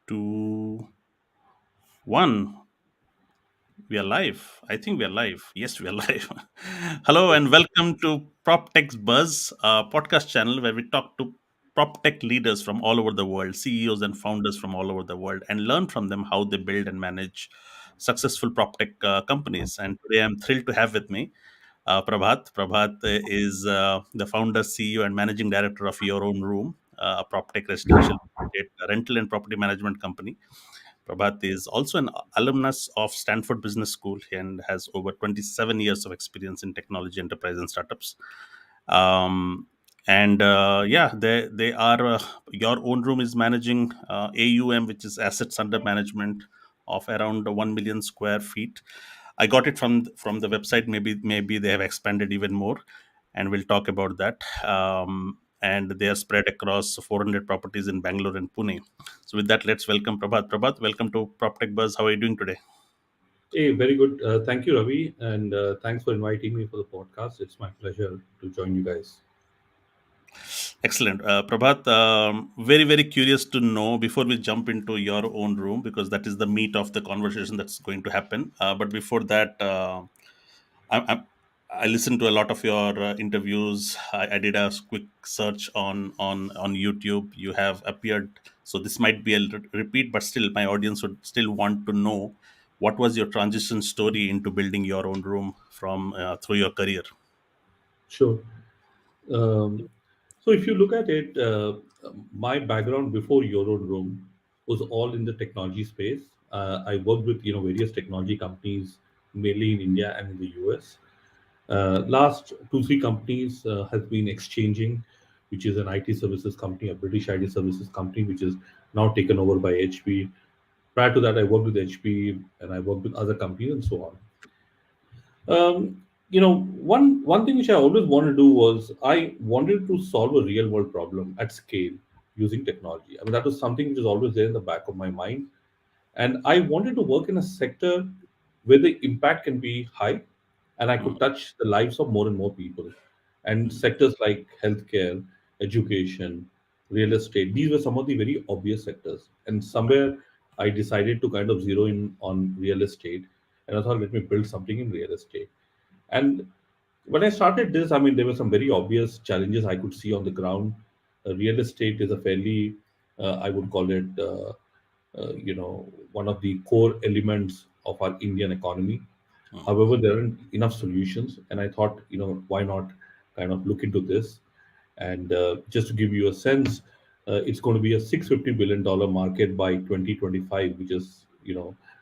Two, one. We are live. I think we are live. Yes, we are live. Hello and Yes. welcome to PropTechBuzz, a podcast channel where we talk to prop tech leaders from all over the world, CEOs and founders from all over the world, and learn from them how they build and manage successful prop tech companies. And today I'm thrilled to have with me Prabhat. Prabhat is the founder, CEO, and managing director of Your Own Room, a prop tech residential estate, rental and property management company. Prabhat is also an alumnus of Stanford Business School and has over 27 years of experience in technology, enterprise, and startups. Um, and yeah, they are Your Own Room is managing AUM, which is assets under management of around 1 million square feet. I got it from the website. Maybe they have expanded even more, and we'll talk about that. And they are spread across 400 properties in Bangalore and Pune. So with that, let's welcome Prabhat. Prabhat, welcome to PropTechBuzz. How are you doing today? Hey, very good. Thank you, Ravi, and thanks for inviting me for the podcast. It's my pleasure to join you guys. Excellent. Prabhat, very curious to know before we jump into your own room, because that is the meat of the conversation that's going to happen. But before that, I, I, I listened to a lot of your interviews. I did a quick search on YouTube. You have appeared, so this might be a repeat, but still, my audience would still want to know what was your transition story into building your own room from through your career. Sure. Um, so, if you look at it, my background before Your Own Room was all in the technology space. I worked with various technology companies, mainly in India and in the US. Last two three companies has been exchanging, which is an IT services company, a British IT services company, which is now taken over by HP. Prior to that, I worked with HP and I worked with other companies and so on. One thing which I always wanted to do was I wanted to solve a real world problem at scale using technology. I mean, that was something which was always there in the back of my mind, and I wanted to work in a sector where the impact can be high, and I Mm, could touch the lives of more and more people. And mm, sectors like healthcare, education, real estate, these were some of the very obvious sectors. And somewhere I decided to kind of zero in on real estate, and I thought, let me build something in real estate. And when I started this, I mean, there were some very obvious challenges I could see on the ground. Real estate is a fairly, I would call it, one of the core elements of our Indian economy. mm. However, there aren't enough solutions, and I thought, why not kind of look into this? And just to give you a sense, it's going to be a $650 billion market by 2025, which is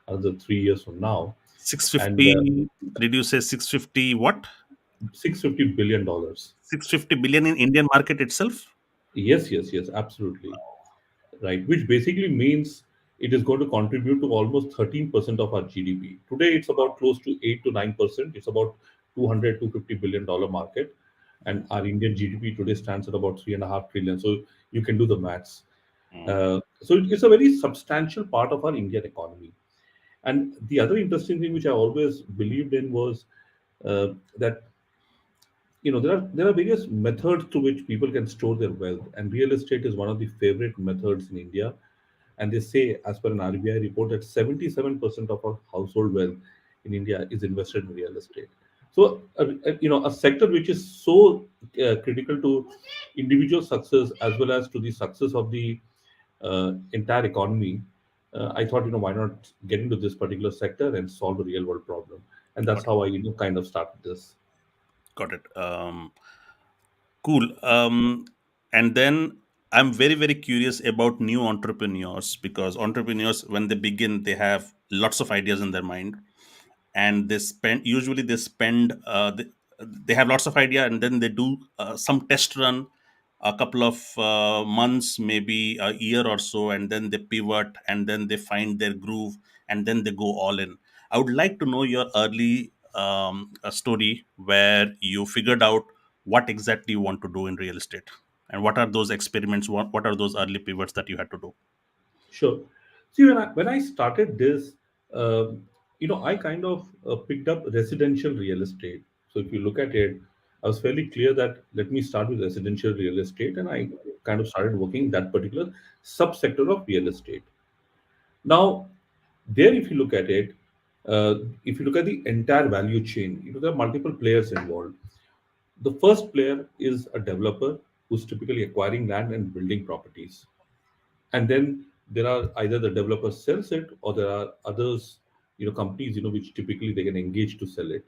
another 3 years from now, and 650, did you say 650 what? $650 billion. 650 billion in Indian market itself? Yes, yes, yes, absolutely. Right, which basically means it is going to contribute to almost 13% of our GDP. Today, it's about close to 8 to 9%. It's about 200 to $50 billion market. And our Indian GDP today stands at about 3.5 trillion. So you can do the maths. Mm, So it's a very substantial part of our Indian economy. And the other interesting thing which I always believed in was that there are various methods through which people can store their wealth, and real estate is one of the favorite methods in India. And they say, as per an RBI report, that 77% of our household wealth in India is invested in real estate. So, a sector which is so critical to individual success as well as to the success of the entire economy. I thought, why not get into this particular sector and solve a real world problem? And that's got it. how I, kind of started this. Got it. Cool. And then I'm very curious about new entrepreneurs, because entrepreneurs, when they begin, they have lots of ideas in their mind, and they spend they have lots of idea, and then they do some test run, a couple of months, maybe a year or so, and then they pivot, and then they find their groove, and then they go all in. I would like to know your early story where you figured out what exactly you want to do in real estate, and what are those experiments, what are those early pivots that you had to do. Sure. See, when I started this, I kind of picked up residential real estate. So if you look at it, I was fairly clear that let me start with residential real estate, and I kind of started working that particular subsector of real estate. Now, there, if you look at it, if you look at the entire value chain, there are multiple players involved. The first player is a developer who's typically acquiring land and building properties. And then there are either the developer sells it, or there are others, companies, which typically they can engage to sell it.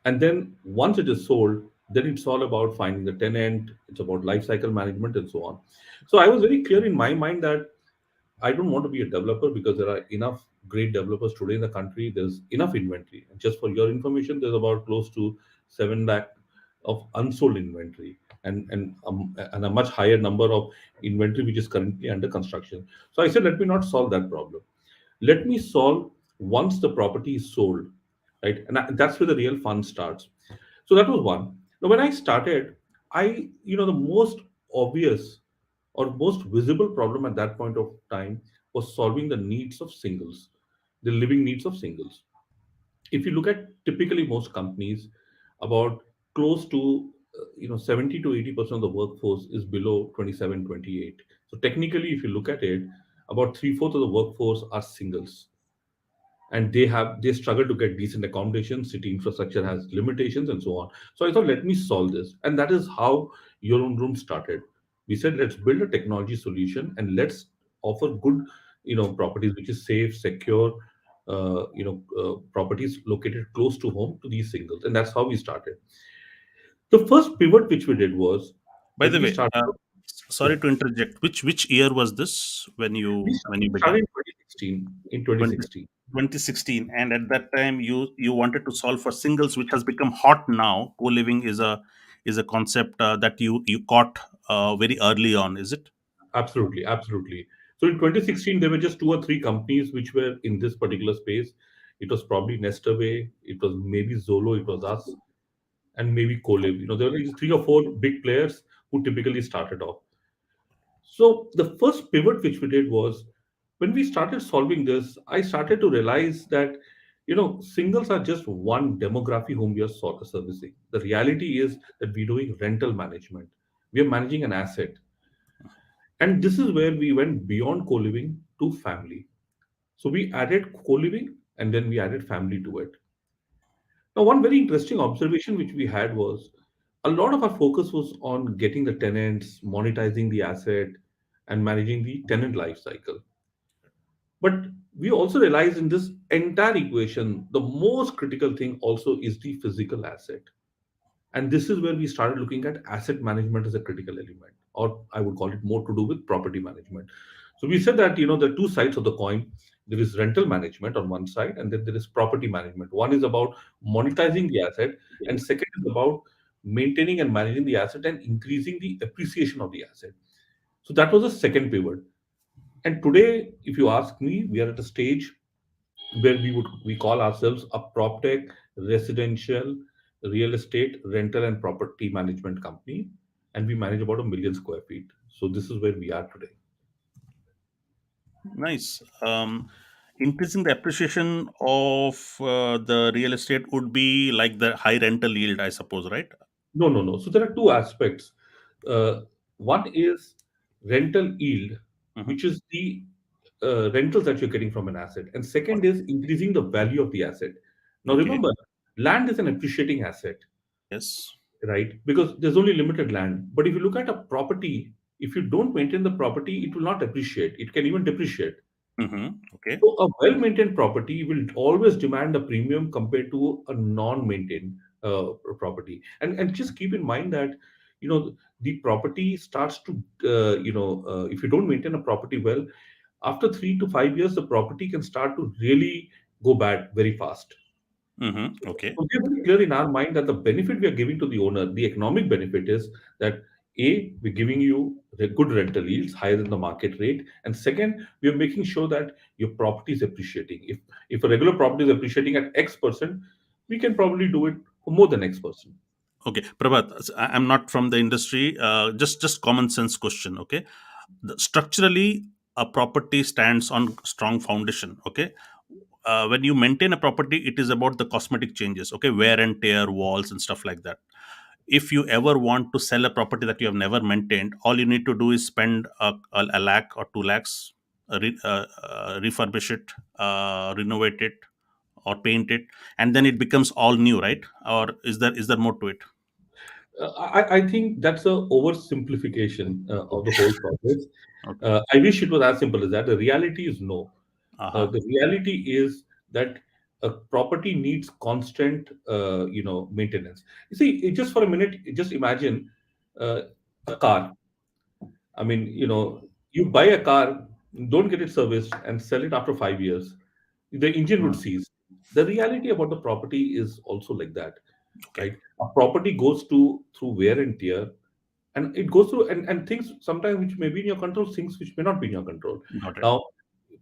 And then once it is sold, then it's all about finding the tenant, it's about life cycle management and so on. So I was very clear in my mind that I don't want to be a developer because there are enough great developers today in the country. There's enough inventory. And just for your information, there's about close to 7 lakh of unsold inventory, and a much higher number of inventory which is currently under construction. So I said, let me not solve that problem. Let me solve once the property is sold, right? And that's where the real fun starts. So that was one. Now, when I started, the most obvious or most visible problem at that point of time was solving the needs of singles, the living needs of singles. If you look at typically most companies, about close to 70 to 80% of the workforce is below 27, 28. So technically, if you look at it, about three-fourths of the workforce are singles, and they struggle to get decent accommodation. City infrastructure has limitations and so on. So I thought, let me solve this, and that is how Your Own Room started. We said, let's build a technology solution and let's offer good properties which is safe, secure, properties located close to home to these singles, and that's how we started. The first pivot which we did was By when the we way, started. sorry Yeah, to interject. Which year was this when we you started began? in 2016. In 20, 2016. 2016, and at that time you wanted to solve for singles, which has become hot now. Co-living is a concept that you caught very early on, is it? Absolutely, absolutely. So in 2016, there were just two or three companies which were in this particular space. It was probably Nestaway, it was maybe Zolo, it was us, and maybe Colib. There were these three or four big players who typically started off. So the first pivot which we did was when we started solving this, I started to realize that singles are just one demography whom we are servicing. The reality is that we're doing rental management. We are managing an asset. And this is where we went beyond co living to family. So we added co living and then we added family to it. Now, one very interesting observation which we had was a lot of our focus was on getting the tenants, monetizing the asset, and managing the tenant life cycle. But we also realized in this entire equation, the most critical thing also is the physical asset. And this is where we started looking at asset management as a critical element, or I would call it more to do with property management. So we said that there are two sides of the coin. There is rental management on one side, and then there is property management. One is about monetizing the asset, and second is about maintaining and managing the asset and increasing the appreciation of the asset. So that was the second pivot. And today, if you ask me, we are at a stage where we call ourselves a proptech residential real estate rental and property management company, and we manage about 1 million square feet. So this is where we are today. Nice. Increasing the appreciation of the real estate would be like the high rental yield, I suppose, right? No, no, no. So there are two aspects. uh, One is rental yield, Hmm. which is the rentals that you're getting from an asset, and second is increasing the value of the asset. Now Okay. remember, land is an appreciating asset, Yes. right? Because there's only limited land. But if you look at a property, if you don't maintain the property, it will not appreciate. It can even depreciate. Okay. So a well-maintained property will always demand a premium compared to a non-maintained property. And just keep in mind that the property starts to if you don't maintain a property well, after 3 to 5 years, the property can start to really go bad very fast. Okay. So we are very clear in our mind that the benefit we are giving to the owner, the economic benefit is that A, we're giving you good rental yields higher than the market rate. And second, we are making sure that your property is appreciating. If a regular property is appreciating at X%, we can probably do it for more than X%. Okay, Prabhat, I'm not from the industry. Just common sense question. Okay, structurally, a property stands on strong foundation. Okay, when you maintain a property, it is about the cosmetic changes. Okay, wear and tear, walls and stuff like that. If you ever want to sell a property that you have never maintained, all you need to do is spend a lakh or 2 lakhs. refurbish it, renovate it, or paint it, and then it becomes all new, right? Or is there more to it? I think that's a oversimplification of the whole process. Okay. I wish it was as simple as that. The reality is no. Uh-huh. The reality is that a property needs constant, maintenance. You see, just for a minute, just imagine uh, a car. I mean, you buy a car, don't get it serviced, and sell it after 5 years. The engine would Mm. cease. The reality about the property is also like that, Okay. right? A property goes to through wear and tear, and it goes through and things sometimes which may be in your control, things which may not be in your control. Got it. Now,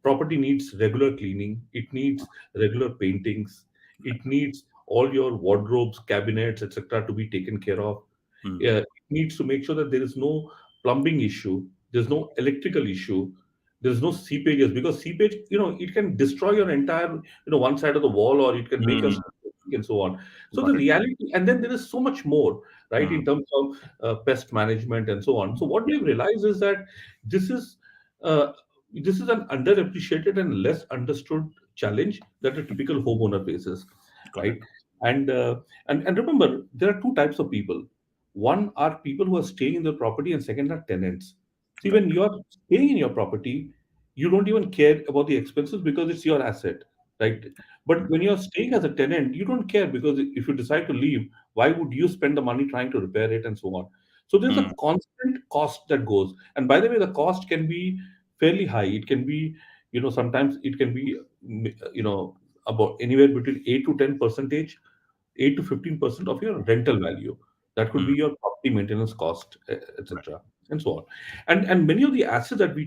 property needs regular cleaning, it needs regular paintings, it needs all your wardrobes, cabinets, etc., to be taken care of. Mm. It needs to make sure that there is no plumbing issue, there's no electrical issue, there's no seepages, because seepage, it can destroy your entire, one side of the wall, or it can make your Mm. stuff leak and so on. So the Got it. reality, and then there is so much more, right, in Mm. terms of pest management and so on. So what we have realized is that this is uh, this is an underappreciated and less understood challenge that a typical homeowner faces, Got it. right? And and remember, there are two types of people. One are people who are staying in the property, and second are tenants. See, Right. when you are staying in your property, you don't even care about the expenses because it's your asset, right? But Mm. when you're staying as a tenant, you don't care, because if you decide to leave, why would you spend the money trying to repair it and so on? So there's a Mm. constant cost that goes. And by the way, the cost can be fairly high. It can be, sometimes it can be, about anywhere between 8 to 10 percentage, 8 to 15% of your rental value. That could Mm. be your property maintenance cost, Right. etc., and so on. And many of the assets that we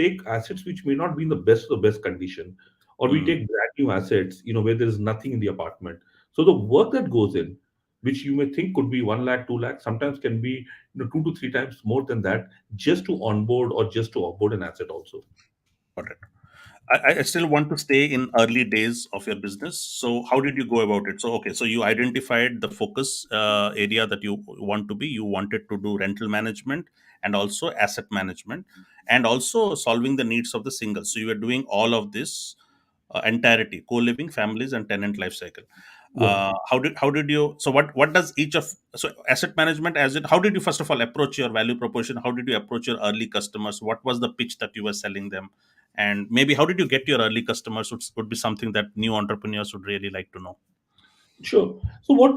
take assets which may not be in the best of the best condition, or we Mm. take brand new assets, where there is nothing in the apartment. So the work that goes in, which you may think could be 1 lakh, 2 lakh, sometimes can be, 2 to 3 times more than that, just to onboard or just to offboard an asset also. Got it. I still want to stay in early days of your business. So, how did you go about it? So, okay, so you identified the focus area that you want to be. You wanted to do rental management and also asset management, and also solving the needs of the singles. So, you were doing all of this entirety: co-living, families, and tenant life cycle. Yeah. How did you? So, what does each of, so asset management, as it? How did you first of all approach your value proposition? How did you approach your early customers? What was the pitch that you were selling them? And maybe how did you get your early customers would be something that new entrepreneurs would really like to know. Sure. So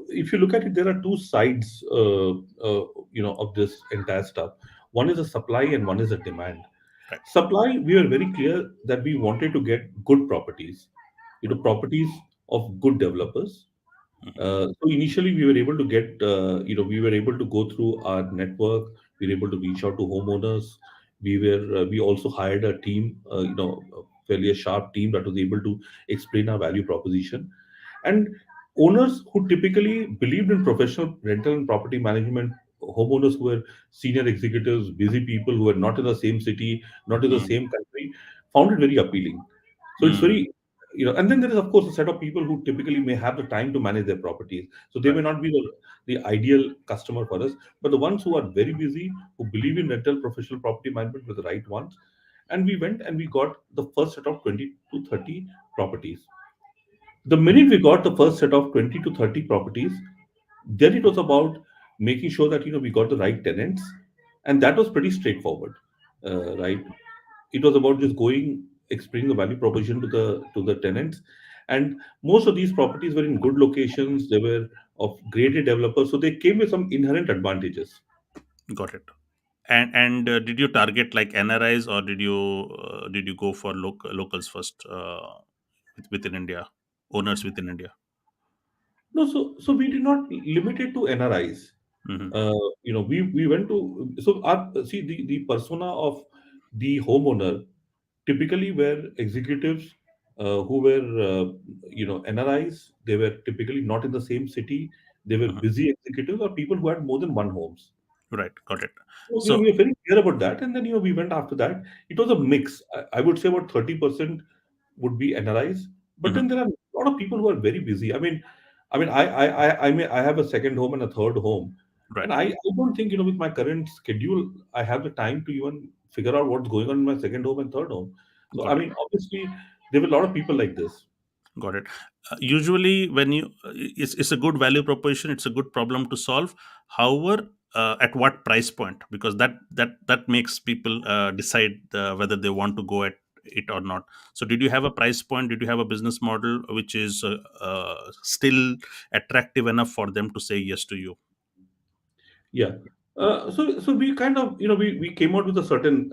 if you look at it, there are two sides, of this entire stuff. One is a supply and one is a demand. Right. Supply, we were very clear that we wanted to get good properties, Right. properties of good developers. Mhm. So initially, we were able to go through our network. We were able to reach out to homeowners. We also hired a team, a fairly a sharp team that was able to explain our value proposition. And owners who typically believed in professional rental and property management, homeowners who were senior executives, busy people who were not in the same city, not in the Mm. same country, found it very appealing. So it's Mm. very, and then there is, of course, a set of people who typically may have the time to manage their properties. So they Right. may not be the ideal customer for us, but the ones who are very busy, who believe in rental professional property management, were the right ones. And we went and we got the first set of 20 to 30 properties. The minute we got the first set of 20 to 30 properties, then it was about making sure that we got the right tenants, and that was pretty straightforward, right? It was about just going, explaining the value proposition to the tenants, and most of these properties were in good locations. They were of graded developers, so they came with some inherent advantages. Got it. And did you target like NRIs, or did you go for locals first, within India, owners within India? No, so we did not limit it to NRIs. Hmm. We went to, so our see the persona of the homeowner typically were executives who were NRIs. They were typically not in the same city. They were Hmm. busy executives or people who had more than one homes. Right. Got it. So, So. we were very clear about that, and then we went after that. It was a mix. I would say about 30% would be NRIs, but then Mhm. there are a lot of people who are very busy. I have a second home and a third home, Right. and I don't think with my current schedule I have the time to even figure out what's going on in my second home and third home. So I Got it. mean, obviously, there were a lot of people like this. Got it. Usually, when it's a good value proposition, it's a good problem to solve. However, at what price point? Because that makes people decide whether they want to go at it or not. So, did you have a price point? Did you have a business model which is still attractive enough for them to say yes to you? Yeah. So we kind of, we came out with a certain,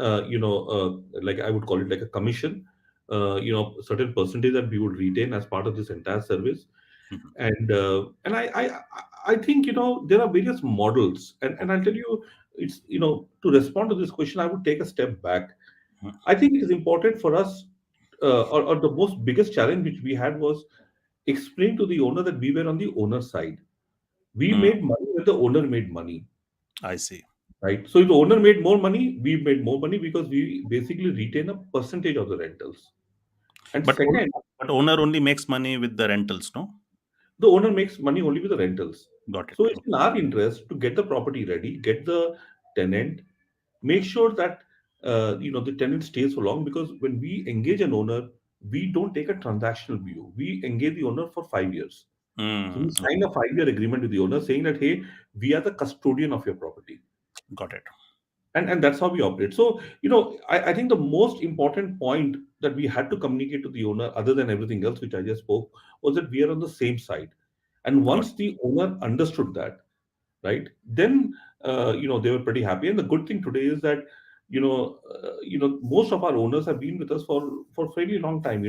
like I would call it like a commission, certain percentage that we would retain as part of this entire service. Mhm. And I think, there are various models, and I'll tell you, it's, to respond to this question, I would take a step back. Mhm. I think it is important for us, or the most biggest challenge which we had was explain to the owner that we were on the owner side. We Mm, made money when the owner made money. I see. Right. So if the owner made more money, we made more money because we basically retain a percentage of the rentals. And But second, but owner only makes money with the rentals, no? the owner makes money only with the rentals. Got it. So it's in our interest to get the property ready, get the tenant, make sure that the tenant stays for long, because when we engage an owner, we don't take a transactional view. We engage the owner for 5 years. So we Mm, sign a 5-year agreement with the owner saying that, hey, we are the custodian of your property. got it. And that's how we operate. So I think the most important point that we had to communicate to the owner, other than everything else which I just spoke, was that we are on the same side. And Got once the owner understood that, right, then they were pretty happy. And the good thing today is that most of our owners have been with us for fairly long time.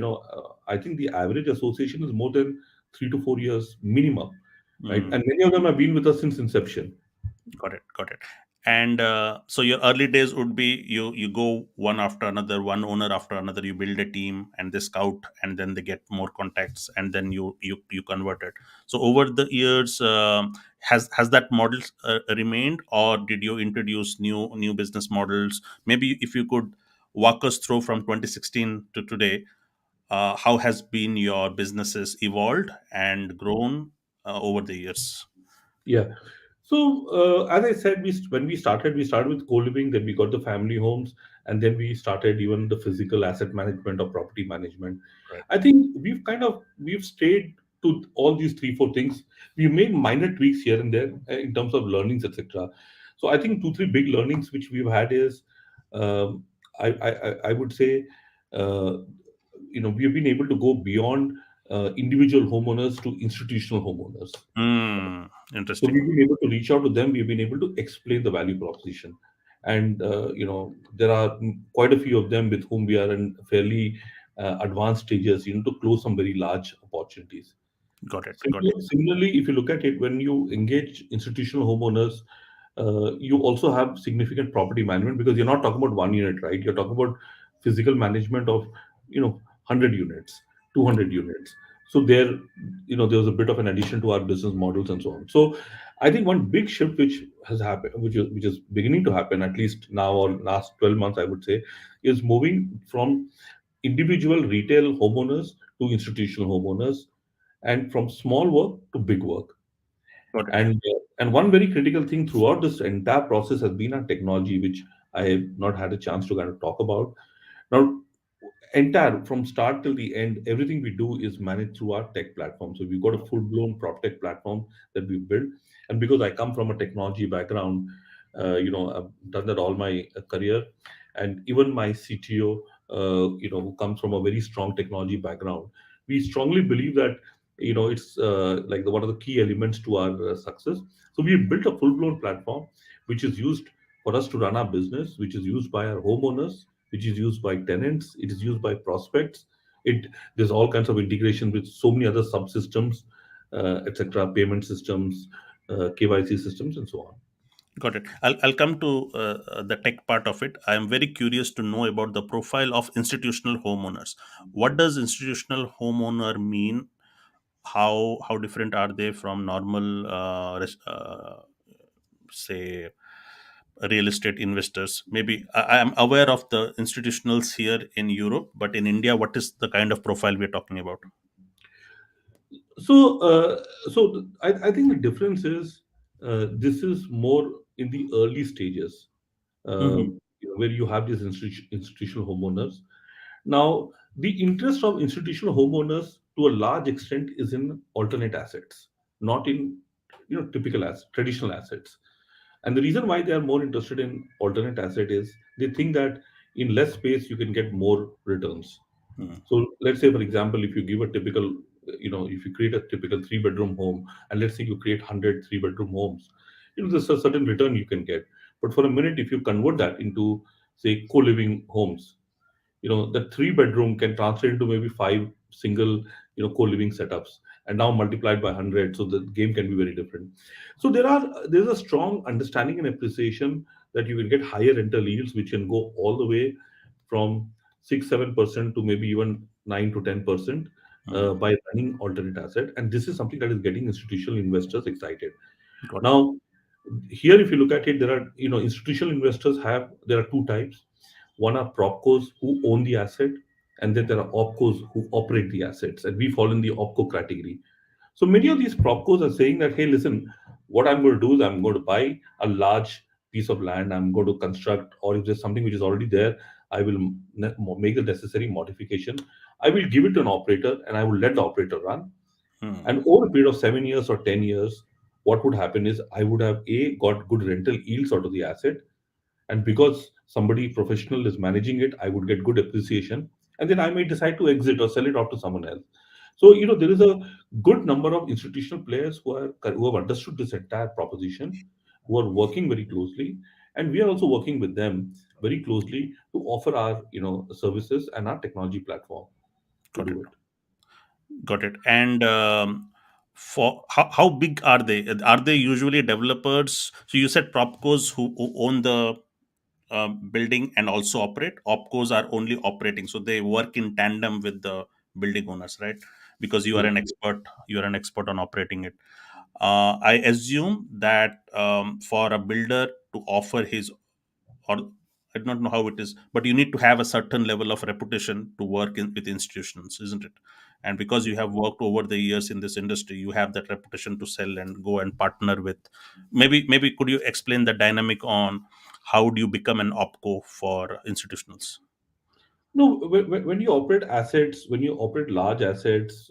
I think the average association is more than 3 to 4 years minimum, right? it. And many of them have been with us since inception. Got it. Got it. And so your early days would be you go one after another, one owner after another. You build a team and they scout, and then they get more contacts, and then you convert it. So over the years, has that model remained, or did you introduce new business models? Maybe if you could walk us through from 2016 to today, how has been your businesses evolved and grown over the years? Yeah. So, as I said, when we started with co-living, then we got the family homes, and then we started even the physical asset management or property management. Right. I think we've stayed to all these three, four things. We made minor tweaks here and there in terms of learnings, etc. So I think two, three big learnings which we've had is, um, I would say, uh, we've been able to go beyond individual homeowners to institutional homeowners. So Interesting. we've been able to reach out to them. We've been able to explain the value proposition, and there are quite a few of them with whom we are in fairly advanced stages, to close some very large opportunities. Got it. Got it. Similarly, if you look at it, when you engage institutional homeowners, you also have significant property management, because you're not talking about one unit, right? You're talking about physical management of 100 units, 200 units. So there was a bit of an addition to our business models and so on. So I think one big shift which has happened, which is beginning to happen, at least now or last 12 months, I would say, is moving from individual retail homeowners to institutional homeowners, and from small work to big work. Got it. And one very critical thing throughout this entire process has been our technology, which I have not had a chance to kind of talk about. Now, entire from start till the end, everything we do is managed through our tech platform. So we've got a full-blown PropTech platform that we've built. And because I come from a technology background, I've done that all my career, and even my CTO, who comes from a very strong technology background, we strongly believe that it's like one of the key elements to our success. So we built a full-blown platform which is used for us to run our business, which is used by our homeowners, which is used by tenants, it is used by prospects. There's all kinds of integration with so many other subsystems, etc., payment systems, KYC systems, and so on. Got it. I'll come to the tech part of it. I am very curious to know about the profile of institutional homeowners. What does institutional homeowner mean? How different are they from normal, say, real estate investors? Maybe I am aware of the institutionals here in Europe, but in India, what is the kind of profile we're talking about? So, I think the difference is this is more in the early stages. Hmm. where you have these institutional homeowners. Now, the interest of institutional homeowners to a large extent is in alternate assets, not in typical traditional assets. And the reason why they are more interested in alternate asset is they think that in less space you can get more returns. Hmm. So let's say, for example, if you give a typical, if you create a typical three-bedroom home, and let's say you create 100 three-bedroom homes, there's a certain return you can get. But for a minute, if you convert that into, say, co-living homes, the three-bedroom can translate into maybe five single, co-living setups, and now multiplied by 100, so the game can be very different. So there's a strong understanding and appreciation that you will get higher rental yields, which can go all the way from 6-7% to maybe even 9 to 10% Hmm. by running alternate asset, and this is something that is getting institutional investors excited. Got it. Now, here, if you look at it, there are, institutional investors there are two types. One are propcos who own the asset, and then there are opcos who operate the assets, and we fall in the opco category. So many of these propcos are saying that, hey, listen, what I'm going to do is I'm going to buy a large piece of land, I'm going to construct, or if there's something which is already there, I will make the necessary modification. I will give it to an operator, and I will let the operator run. Hmm. And over a period of 7 years or 10 years, what would happen is I would have got good rental yields out of the asset, and because somebody professional is managing it, I would get good appreciation, and then I may decide to exit or sell it off to someone else. So there is a good number of institutional players who have understood this entire proposition, who are working very closely, and we are also working with them very closely to offer our services and our technology platform to Got do it. it. Got it. And for how big are they? Are they usually developers? So you said propcos who own the building and also operate. Opcos are only operating, so they work in tandem with the building owners, right? Because you are Yes. an expert. You are an expert on operating it. I assume that for a builder to offer his, or I do not know how it is, but you need to have a certain level of reputation to work with institutions, isn't it? And because you have worked over the years in this industry, you have that reputation to sell and go and partner with. Maybe could you explain the dynamic on how do you become an opco for institutionals? No, when you operate assets, when you operate large assets,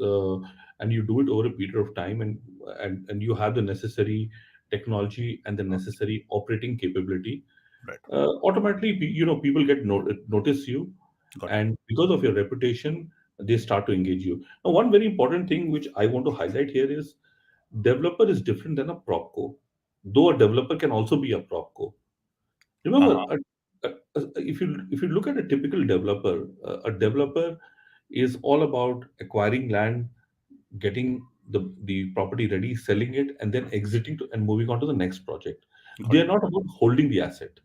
and you do it over a period of time, and you have the necessary technology and the necessary operating capability, Right. automatically, people get notice you, Got it. and because of your reputation, they start to engage you. Now, one very important thing which I want to highlight here is developer is different than a propco, though a developer can also be a propco. Remember, Uh-huh. if you look at a typical developer, a developer is all about acquiring land, getting the property ready, selling it, and then exiting and moving on to the next project. Got They are it. not about holding the asset.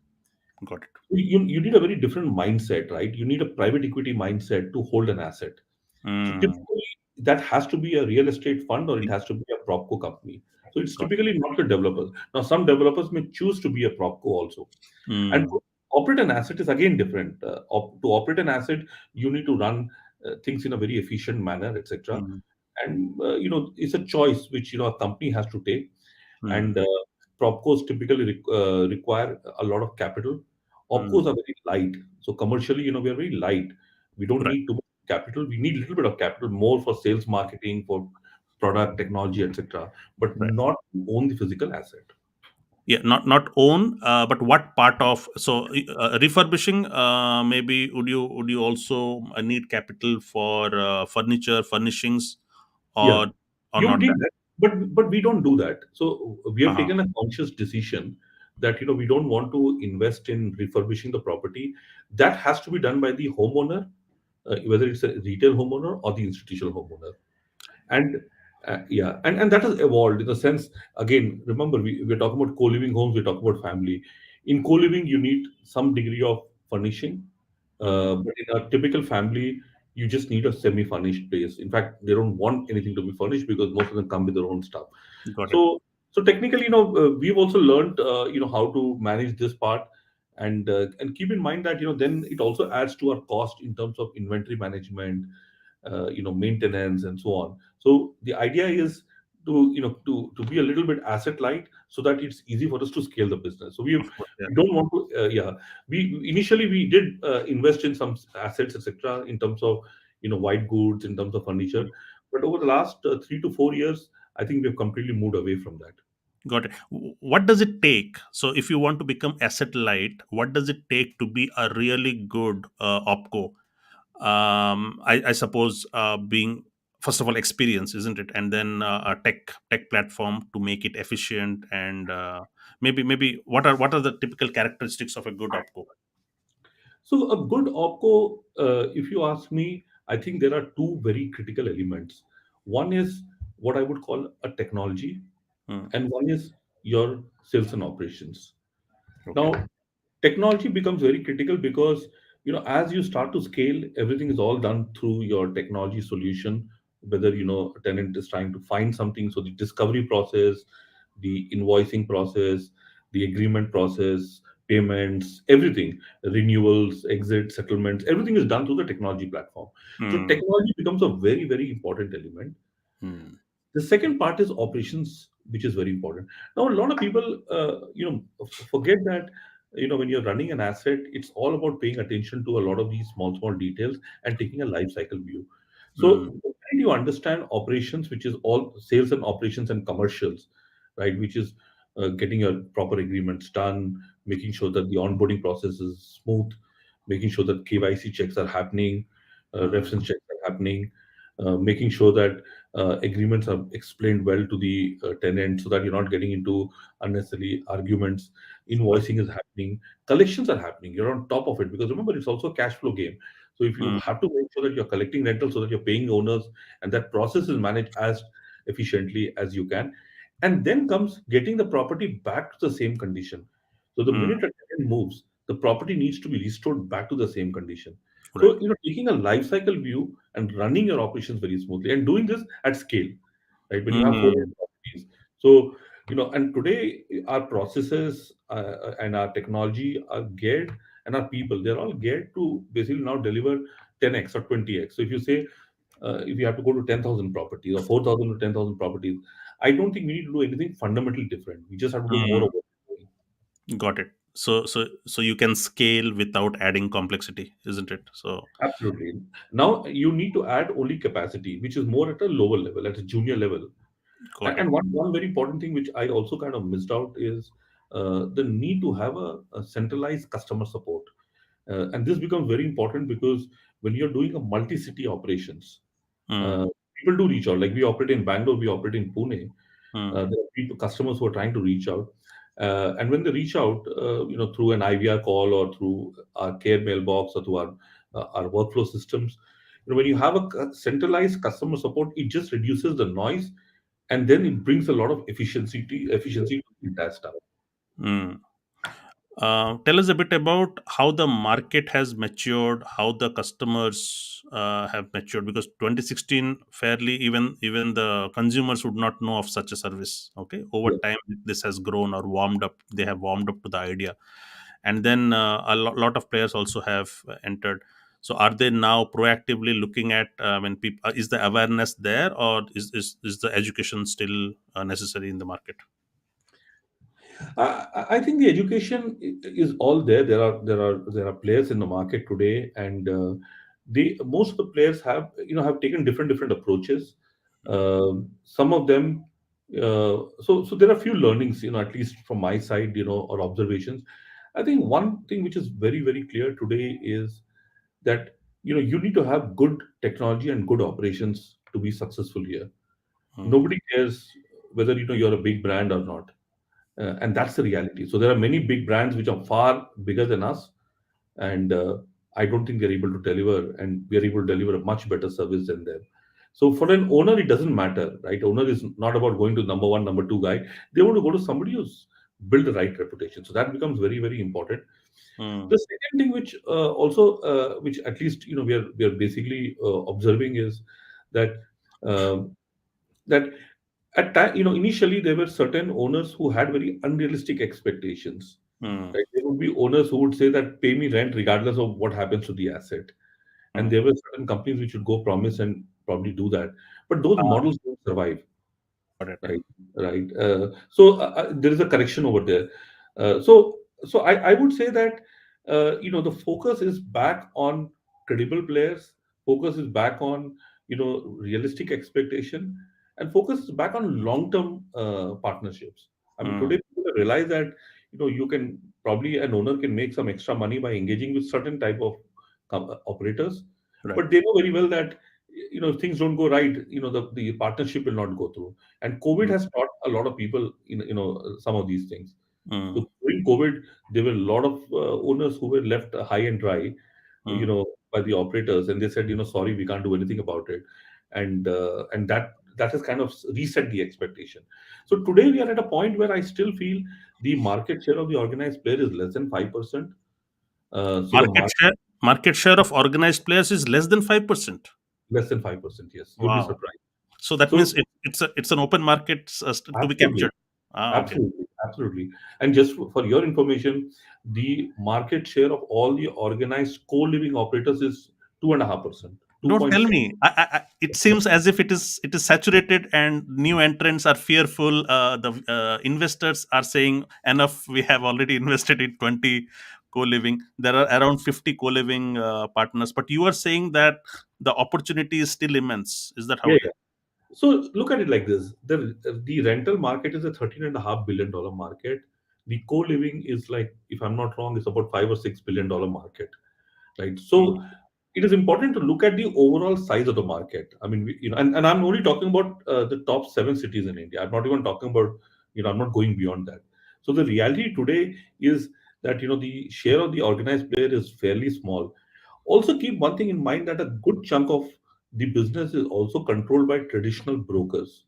Got it. You need a very different mindset, right? You need a private equity mindset to hold an asset. So Mm. typically, that has to be a real estate fund or it has to be a propco company. So it's Got it. typically not the developers. Now, some developers may choose to be a propco also. And Mm. to operate an asset is again different. To operate an asset, you need to run things in a very efficient manner, etc. Mm. And it's a choice which a company has to take. Mm. And propcos typically require a lot of capital. Opcos Mm. are very light. So commercially, we are very light. We don't Right. need too much capital. We need a little bit of capital more for sales, marketing, for product, technology, etc. But Right. not to own the physical asset. Yeah, not own, but what part of, so refurbishing, maybe would you also need capital for furniture furnishings, Yeah, or you would not need that? that, but we don't do that. So we have Uh-huh. taken a conscious decision that we don't want to invest in refurbishing the property. That has to be done by the homeowner, whether it's a retail homeowner or the institutional homeowner. And yeah, and that has evolved in the sense, again, remember, we're talking about co-living homes, we're talking about family. In co-living, you need some degree of furnishing, Mm. but in a typical family, you just need a semi-furnished place. In fact, they don't want anything to be furnished because most of them come with their own stuff. Got it. So technically, we've also learned, how to manage this part, and keep in mind that then it also adds to our cost in terms of inventory management, maintenance, and so on. So the idea is to be a little bit asset light so that it's easy for us to scale the business. So Of course, yeah. we don't want to we initially we did invest in some assets, etc., in terms of white goods, in terms of furniture, but over the last 3 to 4 years, I think we've completely moved away from that. Got it. What does it take? So, if you want to become asset light, what does it take to be a really good opco? I suppose being first of all experience, isn't it, and then a tech platform to make it efficient, and maybe what are the typical characteristics of a good opco? So a good opco, if you ask me, I think there are two very critical elements. One is what I would call a technology, Hmm. and one is your sales and operations. Okay. Now, technology becomes very critical because as you start to scale, everything is all done through your technology solution. Whether a tenant is trying to find something, so the discovery process, the invoicing process, the agreement process, payments, everything, renewals, exit, settlements, everything is done through the technology platform. So Hmm. technology becomes a very, very important element. Hmm. The second part is operations, which is very important. Now, a lot of people, forget that, when you're running an asset, it's all about paying attention to a lot of these small, small details and taking a life cycle view. Hmm. So, when you understand operations, which is all sales and operations and commercials, right? Which is getting your proper agreements done, making sure that the onboarding process is smooth, making sure that KYC checks are happening, Hmm. reference checks are happening, making sure that agreements are explained well to the tenant so that you're not getting into unnecessary arguments. Got Invoicing is happening, collections are happening. You're on top of it because remember, it's also a cash flow game. So if you Hmm. have to make sure that you're collecting rental so that you're paying owners and that process is managed as efficiently as you can. And then comes getting the property back to the same condition. So the Hmm. minute a tenant moves, the property needs to be restored back to the same condition. Right. So, taking a life cycle view and running your operations very smoothly and doing this at scale, right? When you have Hmm. 400 properties. So, and today our processes and our technology are geared, and our people, they're all geared to basically now deliver 10x or 20x. So if you say, if you have to go to 10,000 properties or 4,000 to 10,000 properties, I don't think we need to do anything fundamentally different. We just have to do more Hmm. of what we're doing. Got it. So you can scale without adding complexity, isn't it? So Absolutely. Now you need to add only capacity, which is more at a lower level, at a junior level. got it. And one very important thing which I also kind of missed out is the need to have a centralized customer support. And this becomes very important because when you're doing a multi-city operations, Hmm. uh, people do reach out. Like we operate in Bangalore, we operate in Pune. Hmm. There are people, customers who are trying to reach out. And when they reach out, through an IVR call or through our care mailbox or through our workflow systems, when you have a centralized customer support, it just reduces the noise, and then it brings a lot of efficiency to the entire stuff. Hmm. Tell us a bit about how the market has matured, how the customers have matured. Because 2016, fairly even the consumers would not know of such a service. Okay, over Yeah. time this has grown or warmed up. They have warmed up to the idea, and then lot of players also have entered. So, are they now proactively looking at when people? Is the awareness there, or is the education still necessary in the market? I think the education is all there. There are players in the market today, and they most of the players have taken different approaches. Some of them, so there are few learnings, at least from my side, or observations. I think one thing which is very very clear today is that you need to have good technology and good operations to be successful here. Mm, Nobody cares whether you're a big brand or not, and that's the reality. So there are many big brands which are far bigger than us, and I don't think they're able to deliver, and we are able to deliver a much better service than them. So for an owner, it doesn't matter, right? Owner is not about going to number one, number two guy. They want to go to somebody who's built the right reputation. So that becomes very, very important. mm, The second thing, which also, which at least we are basically observing, is that um, that at time, initially there were certain owners who had very unrealistic expectations. mm, Right? There would be owners who would say that pay me rent regardless of what happens to the asset, and mm. there were certain companies which would go promise and probably do that, but those Uh, models don't survive. Got it. right? Right. So there is a correction over there. So I would say that the focus is back on credible players. Focus is back on realistic expectation, and focus is back on long-term partnerships. I mean, today Mm, people realize that you can probably an owner can make some extra money by engaging with certain type of operators, right. but they know very well that if things don't go right, the partnership will not go through. And COVID Mm, has taught a lot of people, some of these things. mm, So during COVID, there were a lot of owners who were left high and dry, mm. by the operators, and they said, sorry, we can't do anything about it, and that has kind of reset the expectation. So today we are at a point where I still feel the market share of the organized player is less than 5%. So the Market market share market share of organized players is less than 5%. less than 5%. Yes, you'll be Wow. surprised. So that So means it's an open market to be absolutely. captured. Ah, okay. Absolutely, absolutely. And just for your information, the market share of all the organized co-living operators is 2.5%, Don't tell 2.6. me. It seems as if it is saturated and new entrants are fearful. The investors are saying enough. We have already invested in 20 co-living. There are around 50 co-living partners, but you are saying that the opportunity is still immense. Is that how Yeah, it yeah. is? So look at it like this: the rental market is a $13.5 billion market. The co-living is like, if I'm not wrong, it's about $5 or $6 billion market, right? Mm, So it is important to look at the overall size of the market. I mean, and I'm only talking about the top seven cities in India. I'm not even talking about, I'm not going beyond that. So the reality today is that, the share of the organized player is fairly small. Also, keep one thing in mind, that a good chunk of the business is also controlled by traditional brokers.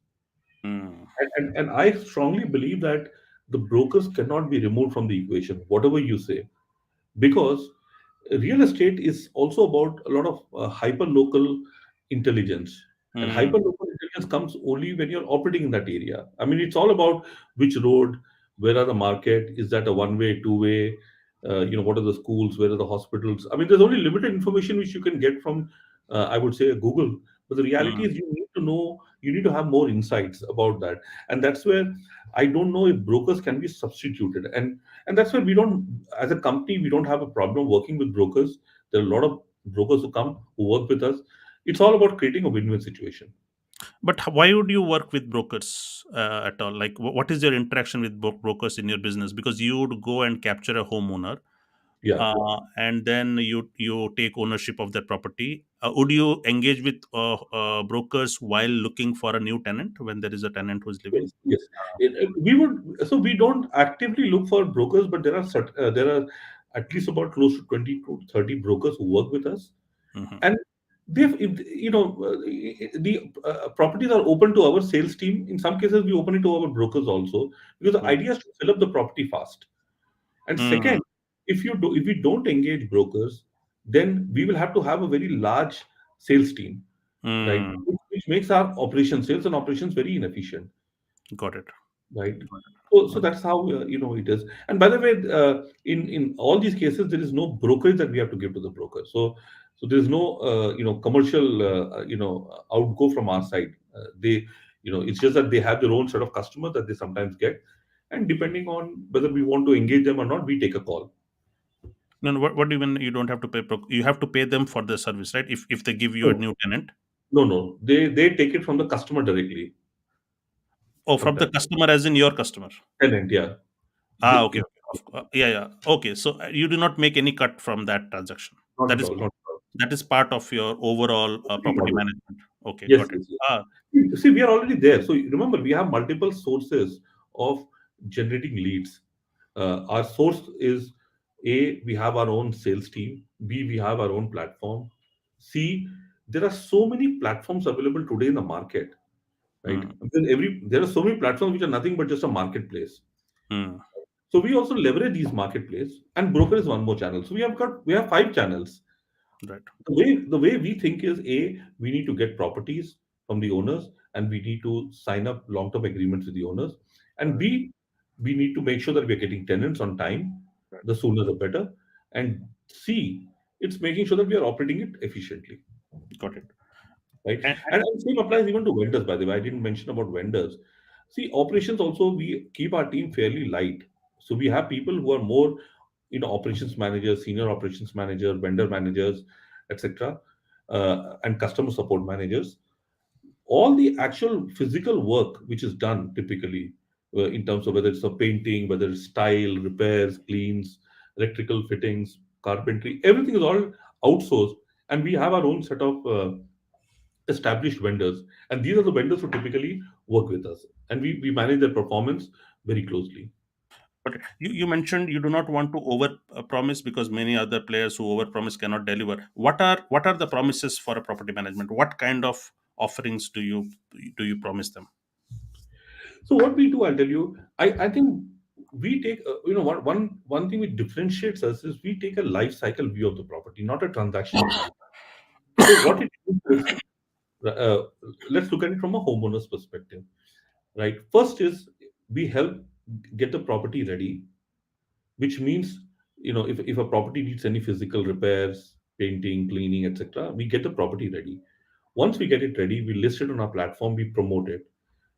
mm, And I strongly believe that the brokers cannot be removed from the equation, whatever you say, because real estate is also about a lot of hyper local intelligence, and mm, hyper local intelligence comes only when you're operating in that area. I mean, it's all about which road, where are the market, is that a one way, two way, what are the schools, where are the hospitals. I mean, there's only limited information which you can get from, I would say, Google. But the reality mm. is, you need to know, you need to have more insights about that. And that's where I don't know if brokers can be substituted. And that's why we don't, as a company, we don't have a problem working with brokers. There are a lot of brokers who come, who work with us. It's all about creating a win-win situation. But why would you work with brokers at all? Like, what is your interaction with brokers in your business? Because you would go and capture a homeowner, Yeah. and then you take ownership of that property. Would you engage with brokers while looking for a new tenant when there is a tenant who is living? Yes, yes. We would, so we don't actively look for brokers, but there are at least about close to 20 to 30 brokers who work with us. Hmm. And the properties are open to our sales team. In some cases, we open it to our brokers also, because the idea is to fill up the property fast. And Mm, second, if we don't engage brokers, then we will have to have a very large sales team, right? mm, Which makes our sales and operations very inefficient, got it. right? Got So got it. that's how it is. And by the way, in all these cases, there is no brokerage that we have to give to the broker. So there is no commercial outgo from our side. They it's just that they have their own set of customers that they sometimes get, and depending on whether we want to engage them or not, we take a call. No, no, what do you mean you don't have to pay? You have to pay them for the service, right? If they give you a No, new tenant. no. They take it from the customer directly Oh, from the sometimes. customer, as in your customer. Tenant, yeah. Ah, They, okay, okay. Yeah, yeah. Okay, so you do not make any cut from that transaction. not That at is all, not at all. that is part of your overall property Model. management. Okay, Yes, got it. yes, yes. Ah, See, we are already there. So remember, we have multiple sources of generating leads. Our source is A, we have our own sales team. B, we have our own platform. C, there are so many platforms available today in the market, right? mm, There are so many platforms which are nothing but just a marketplace. mm, So we also leverage these marketplace, and broker is one more channel. So we have five channels. right, The way we think is, A, we need to get properties from the owners, and we need to sign up long-term agreements with the owners. And right, B, we need to make sure that we're getting tenants on time. right, The sooner the better. And C, it's making sure that we are operating it efficiently. got it. Right. And And same yeah, applies even to vendors, by the way. I didn't mention about vendors. See, operations also, we keep our team fairly light. So we have people who are more, operations managers, senior operations manager, vendor managers, etc., and customer support managers. All the actual physical work which is done typically, in terms of whether it's a painting, whether it's tile, repairs, cleans, electrical fittings, carpentry, everything is all outsourced, and we have our own set of established vendors, and these are the vendors who typically work with us, and we manage their performance very closely. But you mentioned you do not want to over promise because many other players who over promise cannot deliver. What are the promises for a property management? What kind of offerings do you promise them? So what we do, I'll tell you, I think we take, one thing which differentiates us is we take a life cycle view of the property, not a transactional view. So what it is, uh, let's look at it from a homeowner's perspective, right? First is we help get the property ready, which means, if a property needs any physical repairs, painting, cleaning, etc., we get the property ready. Once we get it ready, we list it on our platform, we promote it,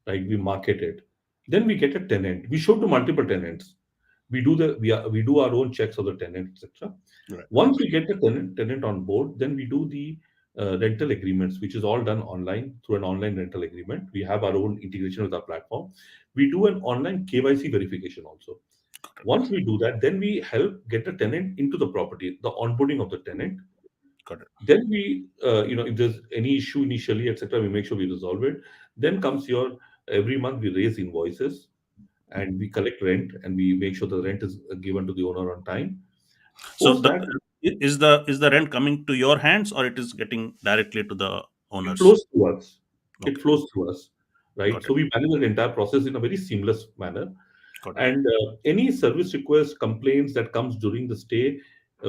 right? We market it. Then we get a tenant. We show to multiple tenants. We do our own checks of the tenant, etc. Right. Once we get the tenant on board, then we do the rental agreements, which is all done online through an online rental agreement. We have our own integration with our platform. We do an online KYC verification also. Once we do that, then we help get the tenant into the property, the onboarding of the tenant. Got it. Then we, if there's any issue initially, etc., we make sure we resolve it. Then comes your, every month we raise invoices and we collect rent and we make sure the rent is given to the owner on time. So Post the that, is the rent coming to your hands or it is getting directly to the it owners? flows through us. It Okay. flows through us, right? Got So it. we manage the entire process in a very seamless manner. Got it. And any service requests, complaints that comes during the stay,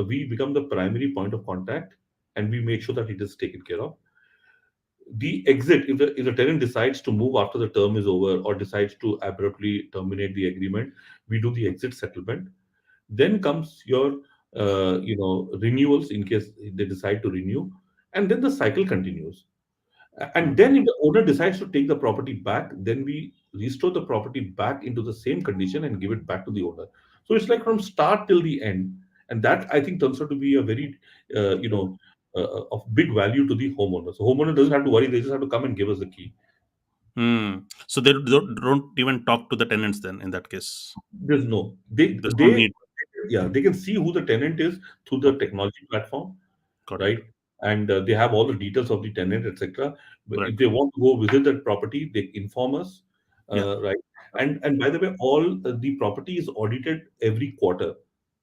we become the primary point of contact, and we make sure that it is taken care of. The exit, if the tenant decides to move after the term is over or decides to abruptly terminate the agreement, we do the exit settlement. Then comes your renewals in case they decide to renew, and then the cycle continues. And Hmm. then if the owner decides to take the property back, then we restore the property back into the same condition and give it back to the owner. So it's like from start till the end, and that I think turns out to be a very of big value to the homeowner. So homeowner doesn't have to worry; they just have to come and give us the key. Hmm. So they don't even talk to the tenants then in that case. There's no There's no need. they can see who the tenant is through the Okay. technology platform, Got it. right? And they have all the details of the tenant, etc. But Right. if they want to go visit that property, they inform us, Yeah. right? And by the way, all the property is audited every quarter.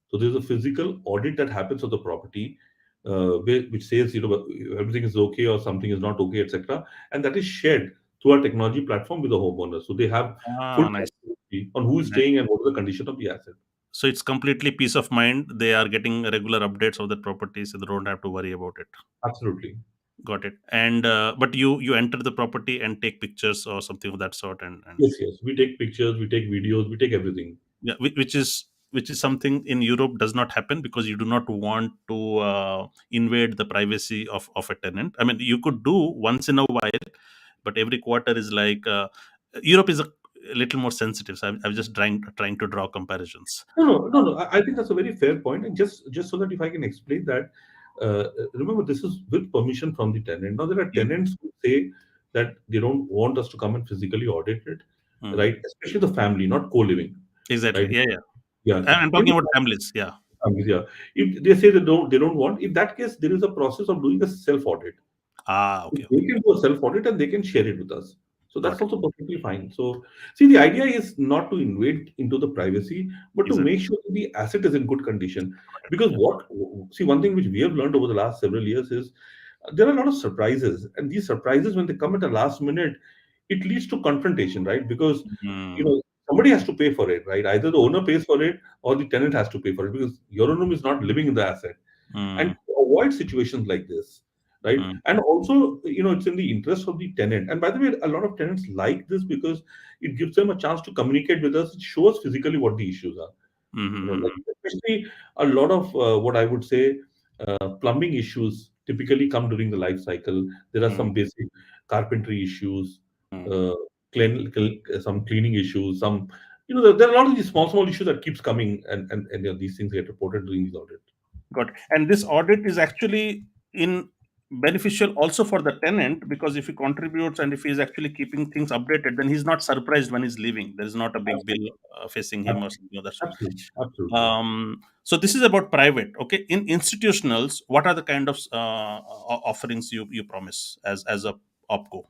So there's a physical audit that happens of the property, which says everything is okay or something is not okay, etc. And that is shared through our technology platform with the homeowner. So they have full Ah, nice. transparency on who is Nice. staying and what is the condition of the asset. So it's completely peace of mind. They are getting regular updates of the property, so they don't have to worry about it. Absolutely. Got it. And but you enter the property and take pictures or something of that sort, and Yes, yes. We take pictures, we take videos, we take everything. yeah, which is something in Europe does not happen because you do not want to invade the privacy of a tenant. I mean, you could do once in a while, but every quarter is like Europe is a little more sensitive. So I'm just trying to draw comparisons. No, no, no, no. I think that's a very fair point. And just so that if I can explain that, remember this is with permission from the tenant. Now there are Yeah. tenants who say that they don't want us to come and physically audit it, Mm. right? Especially the family, not co-living, Exactly. right? Yeah, yeah. Yeah. I'm In talking the about families. Yeah. families, yeah. If they say they don't want, in that case, there is a process of doing a self audit. Ah, So okay, they okay. can do a self audit and they can share it with us. So that's Got it. also perfectly fine. So, see, the idea is not to invade into the privacy, but to Exactly. make sure that the asset is in good condition. Got it. Because Yeah. see, one thing which we have learned over the last several years is there are a lot of surprises. And these surprises, when they come at the last minute, it leads to confrontation, right? Because, Mm. somebody has to pay for it, right? Either the owner pays for it or the tenant has to pay for it because your room is not living in the asset, and Mm. to avoid situations like this, right? Mm. And also, it's in the interest of the tenant. And by the way, a lot of tenants like this because it gives them a chance to communicate with us. It shows physically what the issues are. Like Mm. especially a lot of what I would say plumbing issues typically come during the life cycle. There are Mm. some basic carpentry issues, Mm. uh, some cleaning issues, some, there are a lot of these small issues that keeps coming, and these things get reported during these audit. Got it. And this audit is actually in beneficial also for the tenant, because if he contributes and if he is actually keeping things updated, then he's not surprised when he's leaving. There is not a big bill facing him or something of that sort. Absolutely, absolutely. So this is about private. Okay, in institutionals, what are the kind of offerings you promise as a opco?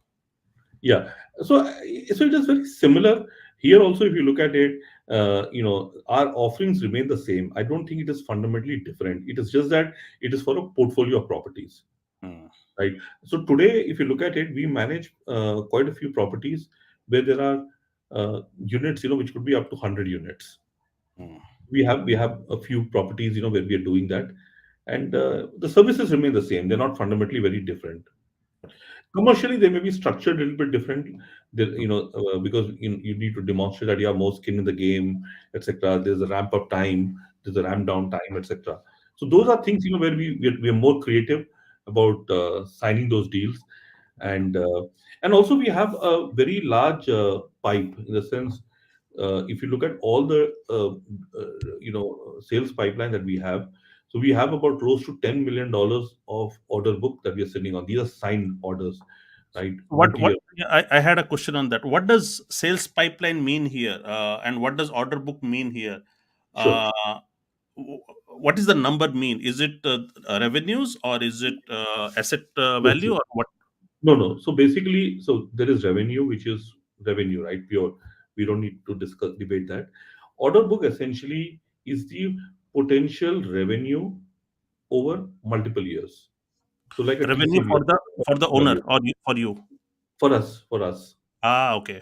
Yeah. So it is very similar here also. If you look at it, our offerings remain the same. I don't think it is fundamentally different. It is just that it is for a portfolio of properties, Hmm, right? So today, if you look at it, we manage quite a few properties where there are units, which could be up to 100 units. hmm. We have a few properties, where we are doing that, and the services remain the same. They're not fundamentally very different. Commercially, they may be structured a little bit different, because you need to demonstrate that you have more skin in the game, etc. There's a ramp up time, there's a ramp down time, etc. So those are things, where we are more creative about signing those deals, and also we have a very large pipe, in the sense, if you look at all the sales pipeline that we have, so we have about close to $10 million of order book that we are sitting on. These are signed orders, right? What Multi-year. yeah, I had a question on that. What does sales pipeline mean here, and what does order book mean here? Sure. Uh, what is the number mean? Is it revenues, or is it asset Yes, value, yes. or what? No, no. So basically, so there is revenue, which is revenue, right? Pure. We don't need to debate that. Order book essentially is the potential revenue over multiple years. So like a Revenue TCV, for the owner, value or for you? for us, Okay,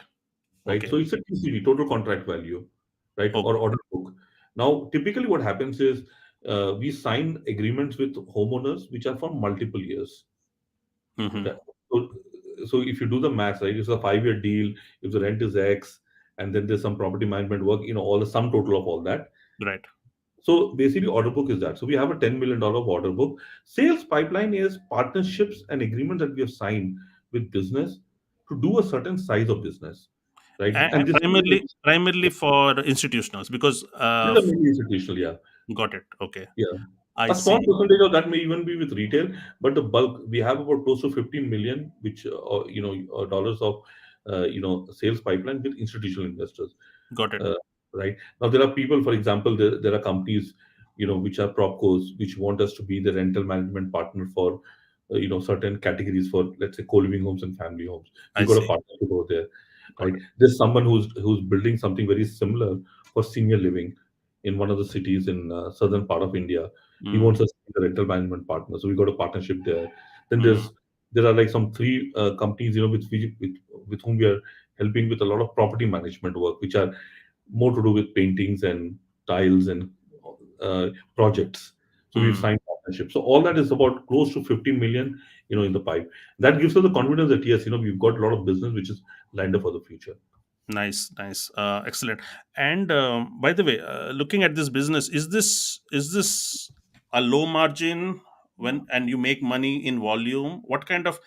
right? okay, So it's a TCV, total contract value, right? Or okay. order book. Now, typically what happens is, we sign agreements with homeowners which are for multiple years. Hmm. Right? So, so if you do the math, right, it's a 5-year deal. If the rent is X, and then there's some property management work, all the sum total of all that. Right. So basically, order book is that. So we have a $10 million of order book. Sales pipeline is partnerships and agreements that we have signed with business to do a certain size of business, right? And this Primarily for institutionals, because these are mainly institutional, yeah. got it. Okay, Yeah. I A small see. percentage of that may even be with retail, but the bulk, we have about close to 15 million, which, dollars of, sales pipeline with institutional investors. Got it. Uh, right now, there are people, for example, there are companies, which are propcos, which want us to be the rental management partner for, certain categories for, let's say, co-living homes and family homes. We I got a see. partnership over there, Got right? it. There's someone who's building something very similar for senior living in one of the cities in southern part of India. He Mm, wants us to be the rental management partner, so we got a partnership there. Then mm, there are like some three companies, with whom we are helping with a lot of property management work, which are more to do with paintings and tiles and uh, projects. So we've mm. signed partnerships. So all that is about close to 50 million, in the pipe. That gives us the confidence that yes, we've got a lot of business which is lined up for the future. Nice, nice, excellent. And by the way, looking at this business, is this a low margin when and you make money in volume? What kind of,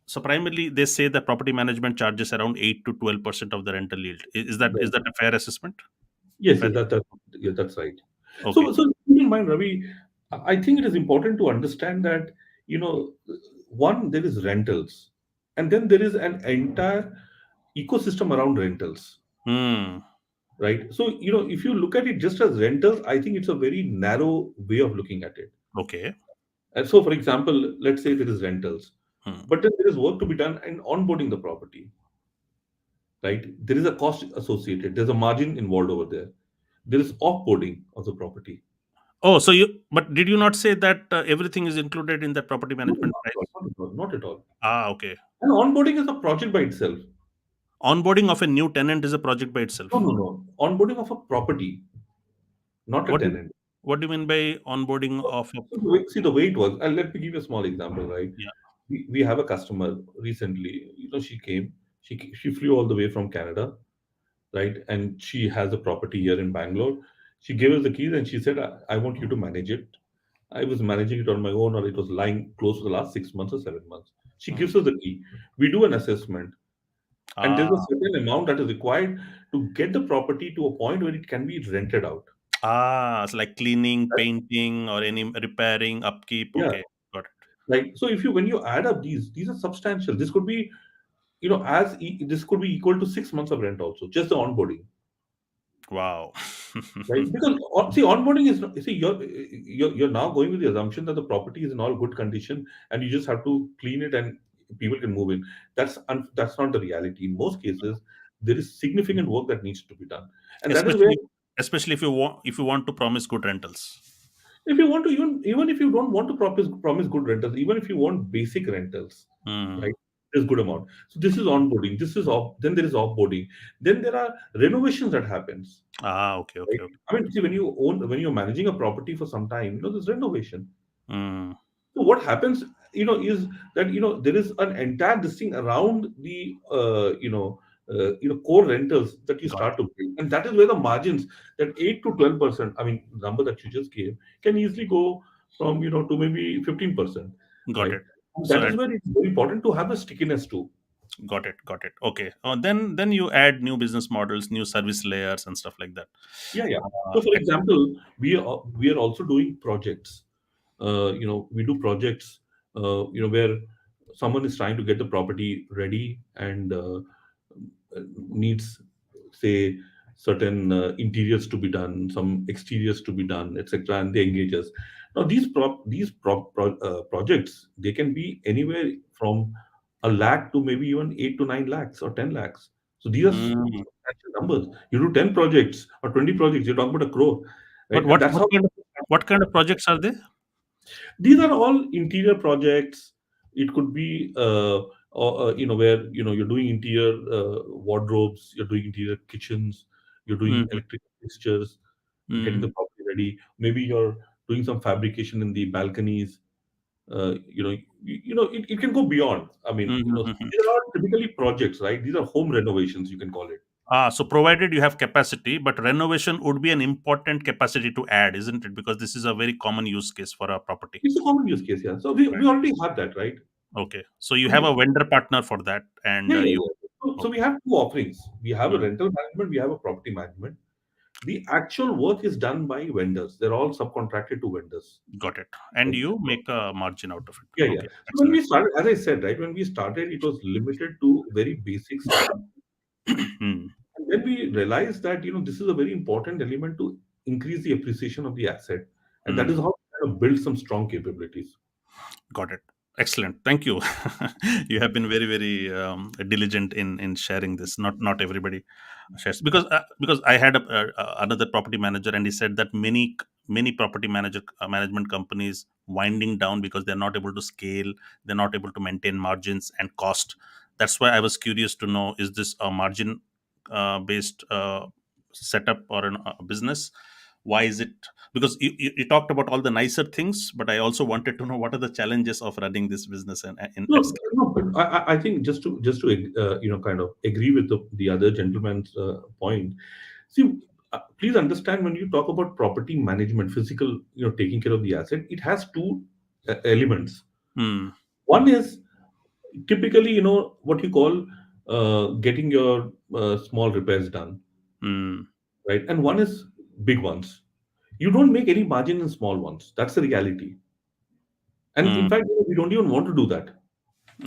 so primarily they say that property management charges around 8 to 12% of the rental yield. Is that a fair assessment? Yes, Fair. yes, yeah, that's right. Okay. So keep in mind, Ravi, I think it is important to understand that, you know, one, there is rentals, and then there is an entire ecosystem around rentals, Hmm. right? So, if you look at it just as rentals, I think it's a very narrow way of looking at it. Okay. And so, for example, let's say there is rentals, Hmm. but then there is work to be done in onboarding the property, right? There is a cost associated, there's a margin involved over there. There is offboarding of the property. Oh, so but did you not say that everything is included in that property No, management not at all. price? Not at all. Not at all. Ah, okay. And onboarding is a project by itself. Onboarding of a new tenant is a project by No, itself. no, no. Onboarding of a property, not a What do you, tenant. what do you mean by onboarding of a? So the way it works, and let me give you a small example, right? Yeah. We have a customer recently, she came, she flew all the way from Canada, right? And she has a property here in Bangalore. She gave us the keys and she said, I want you to manage it. I was managing it on my own, or it was lying close for the last 6 months or 7 months. She Hmm. gives us the key. We do an assessment. And there's a Ah, certain amount that is required to get the property to a point where it can be rented out. it's like cleaning, Right? painting, or any repairing, upkeep. Yeah. Okay, got it. Right. So if you when you add up these are substantial. This could be, this could be equal to 6 months of rent also, just the onboarding. Wow. Right? Because see, onboarding is see you're now going with the assumption that the property is in all good condition and you just have to clean it and people can move in. That's not the reality. In most cases, there is significant work that needs to be done, and that is where especially especially if you want to promise good rentals. if you want to even if you don't want to promise good rentals, even if you want basic rentals, Hmm. right? There's good amount. So this is onboarding. This is off. Then there is offboarding. Then there are renovations that happens. Okay, Right? okay, okay. I mean, see, when you're managing a property for some time, there's renovation. Hmm. So what happens, is that there is an entire this thing around the core rentals that you Got start to pay, and that is where the margins, that 8 to 12%. I mean, the number that you just gave can easily go from to maybe 15%, got right? it. And So that is where it's very important to have a stickiness too. got it. Okay. Then you add new business models, new service layers, and stuff like that. Yeah, yeah. So, for Excellent. example, we are also doing projects. We do projects, where someone is trying to get the property ready and needs, say, certain interiors to be done, some exteriors to be done, etc. And they engage us. Now, projects, they can be anywhere from a lakh to maybe even 8 to 9 lakhs or 10 lakhs. So these are Mm. substantial numbers. You do 10 projects or 20 projects, you're talking about a crore, But right? And that's how what kind of projects are they? these are all interior projects. It could be, where you're doing interior wardrobes, you're doing interior kitchens, you're doing Mm-hmm. electrical fixtures, getting the Mm-hmm. property ready. Maybe you're doing some fabrication in the balconies. It can go beyond. I mean, Mm-hmm. these are all typically projects, right? These are home renovations, you can call it. So provided you have capacity, but renovation would be an important capacity to add, isn't it? Because this is a very common use case for a property. It's a common use case, yeah. So we Right. already have that, right? Okay. So you have We, a vendor partner for that, and yeah, yeah, you. yeah. So we Okay. have two offerings. We have a Mm. rental management, we have a property management. The actual work is done by vendors. They're all subcontracted to vendors. Got it. And Right? you make a margin out of Yeah, it. yeah. Okay. So when we Excellent. started, as I said, right, when we started, it was limited to very basic stuff. Hmm. And then we realized that, this is a very important element to increase the appreciation of the asset. And that is Hmm. how we kind of build some strong capabilities. Got it. Excellent. Thank you. You have been very, very diligent in sharing this. Not everybody shares, because I had another property manager, and he said that many property management companies winding down because they're not able to scale, they're not able to maintain margins and cost. That's why I was curious to know: is this a margin based setup or a business? Why is it? Because you talked about all the nicer things, but I also wanted to know what are the challenges of running this business at No, scale. no, but I think just to kind of agree with the other gentleman's point. See, please understand, when you talk about property management, physical, taking care of the asset, it has two elements. Hmm. One is typically, what you call getting your small repairs done, Hmm. right? And one is big ones. You don't make any margin in small ones. That's the reality. And Hmm. in fact, we don't even want to do that.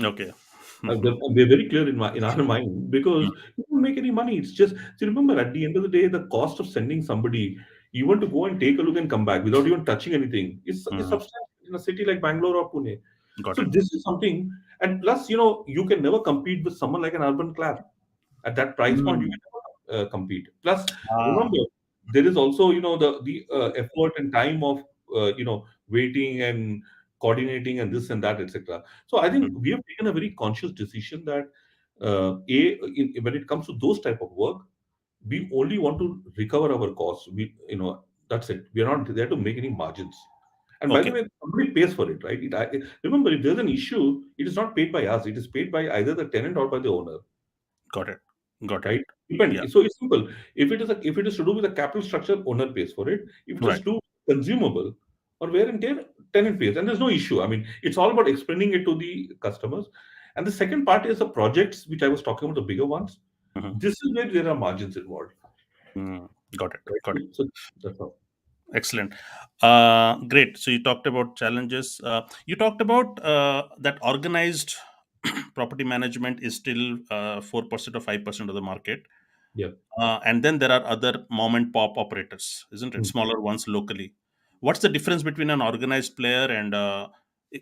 Okay. We're very clear in our mind, because you don't make any money. It's just, see, remember, at the end of the day, the cost of sending somebody even to go and take a look and come back without even touching anything is Hmm. substantial in a city like Bangalore or Pune. Got So it. this is something, and plus, you can never compete with someone like an urban clap. At that price point, you Hmm. can never compete. Plus, Ah. remember, there is also the effort and time of waiting and coordinating and this and that, etc. So I think Hmm. we have taken a very conscious decision that when it comes to those type of work, we only want to recover our costs. That's it. We are not there to make any margins. And by the Okay. way, somebody pays for it, right? Remember, if there's an issue, it is not paid by us. It is paid by either the tenant or by the owner, Got it. Got it. right? Yeah. Depend. So it's simple. If it is to do with the capital structure, owner pays for it. If it is Right. to consumable or wear and tear, tenant pays, and there's no issue. I mean, it's all about explaining it to the customers. And the second part is the projects which I was talking about, the bigger ones. Mhm. This is where there are margins involved, Mm. Got it. right? Got it. So that's all. Excellent. Great. So you talked about challenges. You talked about that organized property management is still 4% or 5% of the market. Yeah. And then there are other mom and pop operators, isn't it? Mm. Smaller ones locally. What's the difference between an organized player and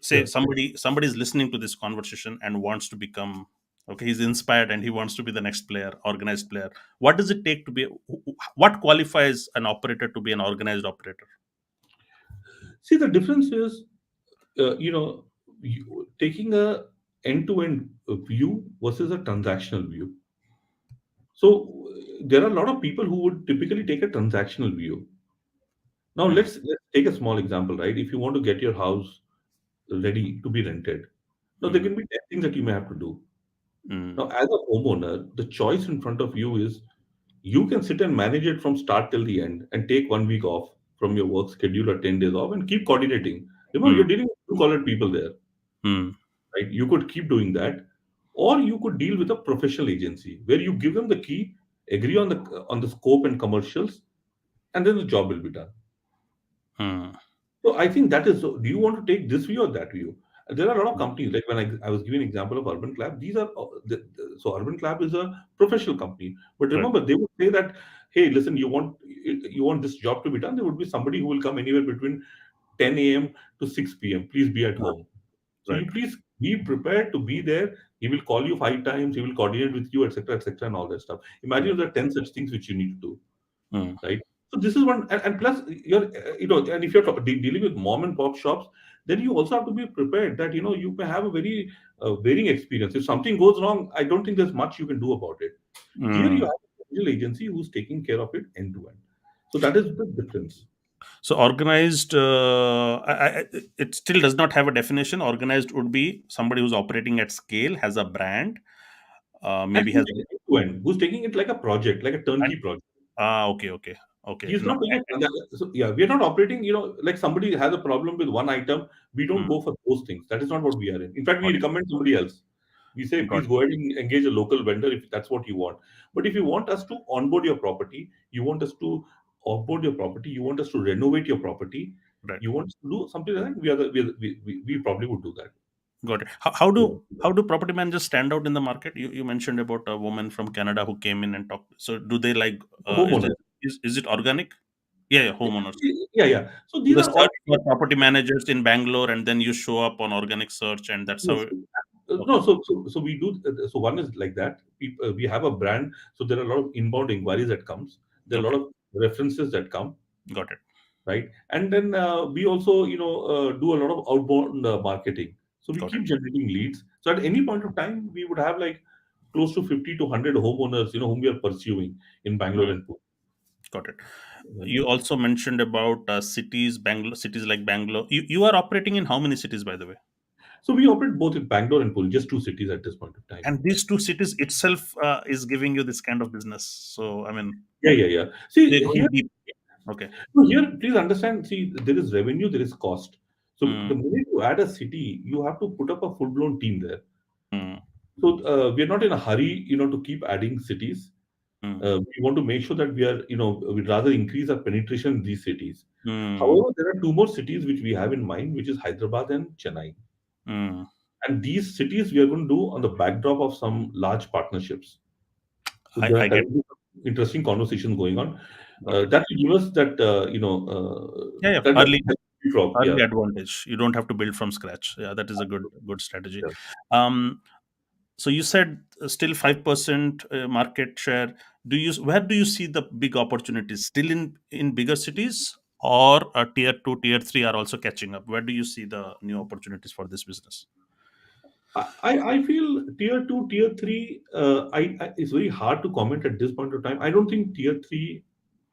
say Yeah. somebody is listening to this conversation and wants to become okay, he's inspired and he wants to be the next player, organized player. What does it take to be? What qualifies an operator to be an organized operator? See, the difference is, taking a end-to-end view versus a transactional view. So there are a lot of people who would typically take a transactional view. Now Mm, let's take a small example, right? If you want to get your house ready to be rented, now there mm, can be 10 things that you may have to do. mm, Now, as a homeowner, the choice in front of you is you can sit and manage it from start till the end and take 1 week off from your work schedule or 10 days off and keep coordinating. Remember, mm, you're dealing with blue-collar people there, mm, right? You could keep doing that, or you could deal with a professional agency where you give them the key, agree on the scope and commercials, and then the job will be done. mm, So I think that is. So do you want to take this view or that view? There are a lot of companies like when I was giving an example of Urban Clap. These are so Urban Clap is a professional company, but right. remember they would say that, hey, listen, you want this job to be done. There would be somebody who will come anywhere between 10 a.m. to 6 p.m. Please be at Uh, home. So right. you please be prepared to be there. He will call you 5 times. He will coordinate with you, etc., and all that stuff. Imagine Right. if there are 10 such things which you need to do, Mm, right? So this is one, and plus and if you're dealing with mom and pop shops, then you also have to be prepared that you may have a very varying experience. If something goes wrong, I don't think there's much you can do about it. Here you mm. have a digital agency who's taking care of it end to end. So that is the difference. So organized, it still does not have a definition. Organized would be somebody who's operating at scale, has a brand, And maybe who's has. taking it end to end? Who's taking it like a project, like a And, turnkey project? okay, okay, okay. He's not taking so yeah, we are not operating, like somebody has a problem with one item, we don't Mm, go for those things. That is not what we are in. In fact, we got recommend somebody else. We say, got please go ahead and engage a local vendor if that's what you want. But if you want us to onboard your property, you want us to offboard your property, you want us to renovate your property, right. you want us to do something like that, we probably would do that. Got it. How Yeah. do property managers stand out in the market? You mentioned about a woman from Canada who came in and talked. So do they like? Homeowner. Is it organic? Yeah, yeah, Yeah, homeowners. yeah, yeah. So So these they are all. search for property managers in Bangalore, and then you show up on organic search, and that's how. Yes. Okay, No, so we do. So one is like that. We have a brand, so there are a lot of inbound inquiries that comes. There are a okay, lot of references that come, got it, right? And then we also, do a lot of outbound marketing. So we got it. keep generating leads. So at any point of time, we would have like close to 50 to 100 homeowners, whom we are pursuing in Bangalore Hmm, and Pune. got it. Yeah. You also mentioned about cities, Bangalore, cities like Bangalore. You are operating in how many cities, by the way? So we operate both in Bangalore and Pune, just two cities at this point of time. And these two cities itself is giving you this kind of business. So I mean, Yeah, yeah, yeah. See they're here. going deep. Okay. So here, please understand, see, there is revenue, there is cost. So the Mm, minute you add a city, you have to put up a full-blown team there. mm, So we are not in a hurry, to keep adding cities. mm, We want to make sure that we are, we'd rather increase our penetration in these cities. mm, However, there are two more cities which we have in mind, which is Hyderabad and Chennai. mm. And these cities we are going to do on the backdrop of some large partnerships. So there are I get currently some interesting conversations going on. got it. That will give us that, Yeah, yeah. that Early yeah. early advantage. You don't have to build from scratch. Yeah, that is a good strategy. Yeah. Um, so you said still 5% market share. Where do you see the big opportunities? Still in bigger cities, or tier two, tier three are also catching up? Where do you see the new opportunities for this business? I feel tier two, tier three, it's very hard to comment at this point of time. I don't think tier three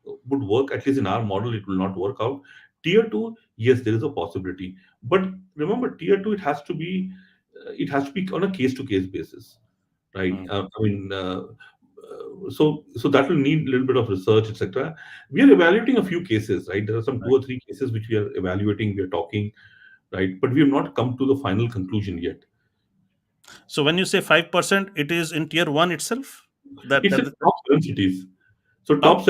would work, at least in our model, it will not work out. Tier two, yes, there is a possibility. But remember, tier two, it has to be on a case to case basis, right? Mm, So that will need a little bit of research, etc. We are evaluating a few cases, right? There are some two right. or three cases which we are evaluating, we are talking, right? But we have not come to the final conclusion yet. So when you say 5%, it is in tier one itself. That It's that in is top seven cities. So top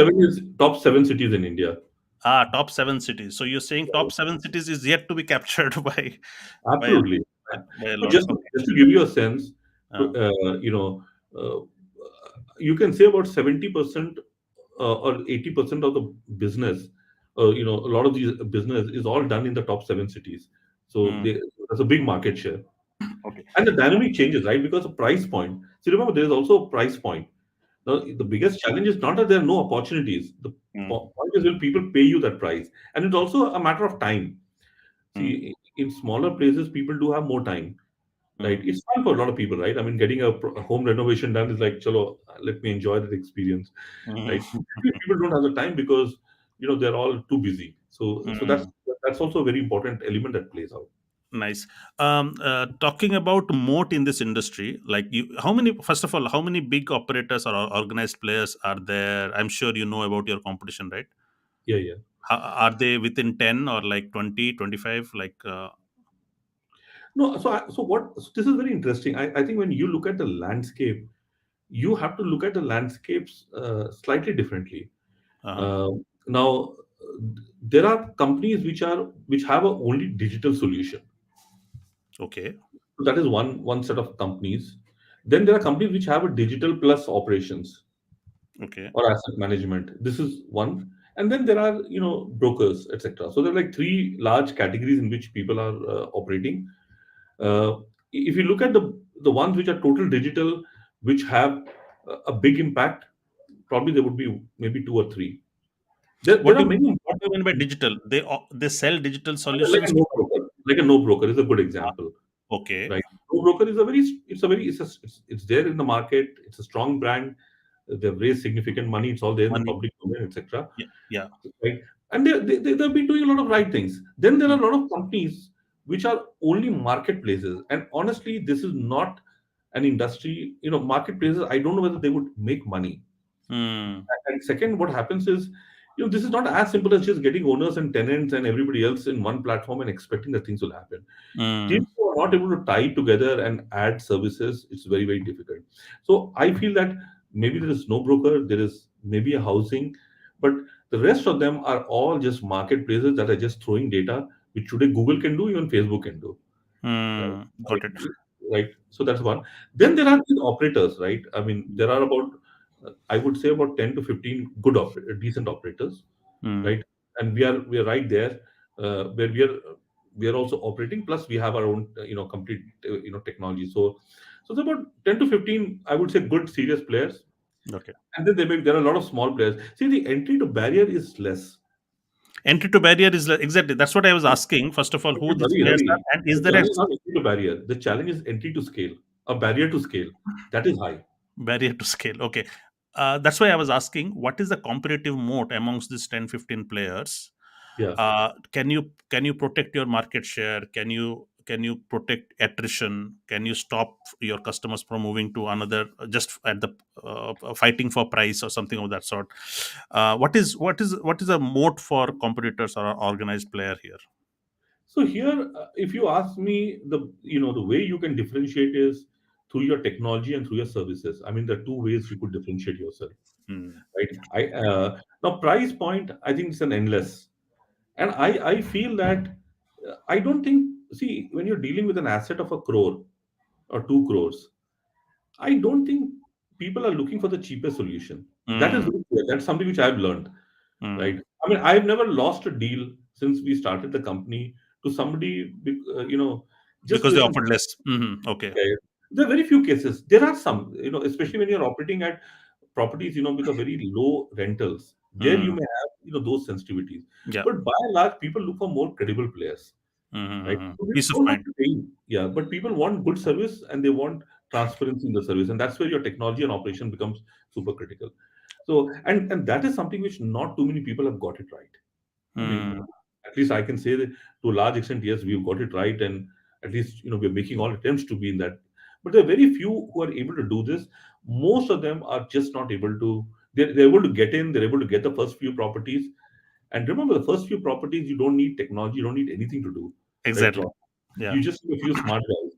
top seven cities in India. top 7 cities. So you're saying top 7 cities is yet to be captured by a, Absolutely. by a So lot. Okay. just to give you a sense, Uh, uh, you can say about 70% or 80% of the business, a lot of these business is all done in the top seven cities. So mm, that's a big market share. okay. And the dynamic changes, right? Because the price point. So remember, there is also a price point. Now, the biggest challenge is not that there are no opportunities. The Mm, point is, will people pay you that price? And it's also a matter of time. mm, See, in smaller places, people do have more time, right? mm, It's fun for a lot of people, right? I mean, getting a home renovation done is like, chalo, let me enjoy that experience, mm, right? People don't have the time because they're all too busy. So mm. that's also a very important element that plays out. Nice. Talking about moat in this industry, like first of all, how many big operators or organized players are there? I'm sure you know about your competition, right? Yeah, yeah. Are they within 10 or like 20, 25? Like, No, so this is very interesting. I think when you look at the landscape, you have to look at the landscapes slightly differently. uh, Uh, Now, there are companies which have a only digital solution. okay, So that is one set of companies. Then there are companies which have a digital plus operations okay. or asset management. This is one. And then there are brokers, etc. So there are like three large categories in which people are operating. Uh, if you look at the ones which are total digital, which have a big impact, probably there would be maybe two or three. There are many What do you mean by digital? They sell digital like a solutions to. no broker. Like a no broker is a good example, Okay. right? No broker is a very it's there in the market. It's a strong brand. They've raised significant money. It's all there in the Money. public domain, etc. Yeah. Yeah. Right? And they've been doing a lot of right things. Then there are Mm, a lot of companies which are only marketplaces. And honestly, this is not an industry. Marketplaces. I don't know whether they would make money. mm, And second, what happens is, this is not as simple as just getting owners and tenants and everybody else in one platform and expecting that things will happen. Till mm, you are not able to tie together and add services, it's very, very difficult. So I feel that maybe there is no broker, there is maybe a housing, but the rest of them are all just marketplaces that are just throwing data, which today Google can do, even Facebook can do. Right. got it. Right. So that's one. Then there are these operators, right? I mean, there are about, I would say about 10 to 15 decent operators, Mm, right? And we are right there, where we are also operating. Plus, we have our own, complete, technology. So it's about 10 to 15, I would say, good serious players. okay. And then there are a lot of small players. See, the entry to barrier is less. Entry to barrier is exactly that's what I was asking. First of all, who Okay, these Ravi, players are, Ravi, and is the there a challenge is not entry to barrier. The challenge is entry to scale, a barrier to scale. That is high. barrier to scale? Okay, that's why I was asking. What is the competitive moat amongst these 10, 15 players? Yeah. Can you protect your market share? Can you protect attrition? Can you stop your customers from moving to another, just at the fighting for price or something of that sort? What is a moat for competitors or organized player here? So here, if you ask me, the way you can differentiate is through your technology and through your services. I mean, there are two ways you could differentiate yourself, Hmm. right? Now price point, I think it's an endless, and I feel that I don't think. See, when you're dealing with an asset of a crore or 2 crores, I don't think people are looking for the cheapest solution. That is Hmm. very clear. That's something which I've learned, right? Hmm. I mean, I've never lost a deal since we started the company to somebody, just Because they based on. offered less. Okay. Yeah, yeah. There are very few cases. There are some, especially when you're operating at properties, with a very low rentals. There you Hmm. may have, those sensitivities. Yeah. But by and large, people look for more credible players, right? So they Peace of don't have mind. to pay. Yeah, but people want good service and they want transparency in the service, and that's where your technology and operation becomes super critical. So, and that is something which not too many people have got it right. I mean, Hmm. at least I can say that to a large extent, yes, we've got it right, and at least we're making all attempts to be in that. But there are very few who are able to do this. Most of them are just not able to. They're able to get in. They're able to get the first few properties. And remember, the first few properties, you don't need technology. You don't need anything to do, right? Exactly. Yeah. You just need a few smart guys.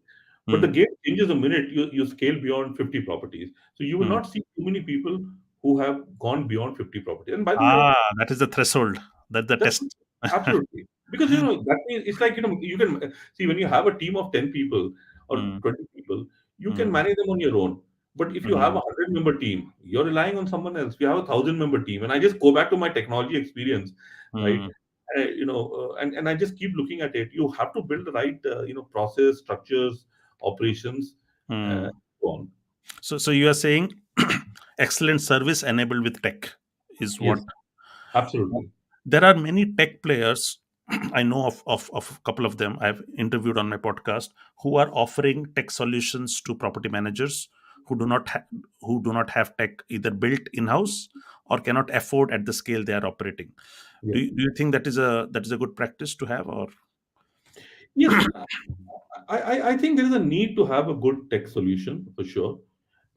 But the mm, game changes the minute you scale beyond 50 properties. So you will mm. not see too many people who have gone beyond 50 properties. And by the way, Ah, that is the threshold. That's the that's test. absolutely, because that means it's like, you can see, when you have a team of 10 people or Mm, 20 people, you can mm, manage them on your own. But if you have mm, 100-member team, you're relying on someone else. If you have 1,000-member team, and I just go back to my technology experience, right? mm, And I just keep looking at it. You have to build the right, process, structures, operations, mm. so on. So you are saying excellent service enabled with tech is what. Yes, absolutely. There are many tech players. I know of a couple of them I've interviewed on my podcast who are offering tech solutions to property managers who do not have tech either built in house or cannot afford at the scale they are operating. Yeah. Do you think that is a good practice to have, or? Yes, I think there is a need to have a good tech solution for sure.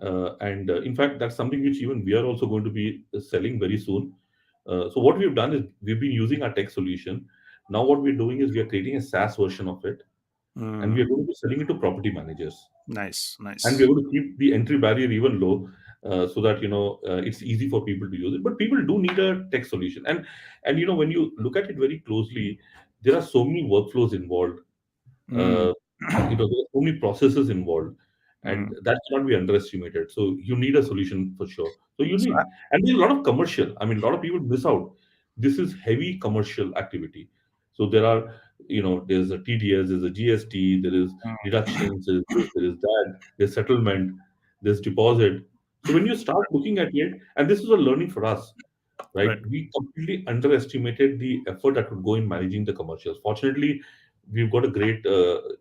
And in fact, that's something which even we are also going to be selling very soon. So what we've done is we've been using our tech solution. Now what we're doing is we are creating a SaaS version of it, and we Mm, are going to be selling it to property managers. nice, And we're nice. going to keep the entry barrier even low, so that it's easy for people to use it. But people do need a tech solution, and when you look at it very closely, there are so many workflows involved. Mm, uh, there are so many processes involved, mm. and that cannot be underestimated. So you need a solution for sure. So you So need, and there's a lot of commercial. I mean, a lot of people miss out. This is heavy commercial activity. So there are, there's a TDS, there's a GST, there is mm, deductions, there's this, there is that, there's settlement, there's deposit. So when you start looking at it, and this is a learning for us, right? right, We completely underestimated the effort that would go in managing the commercials. Fortunately, we've got a great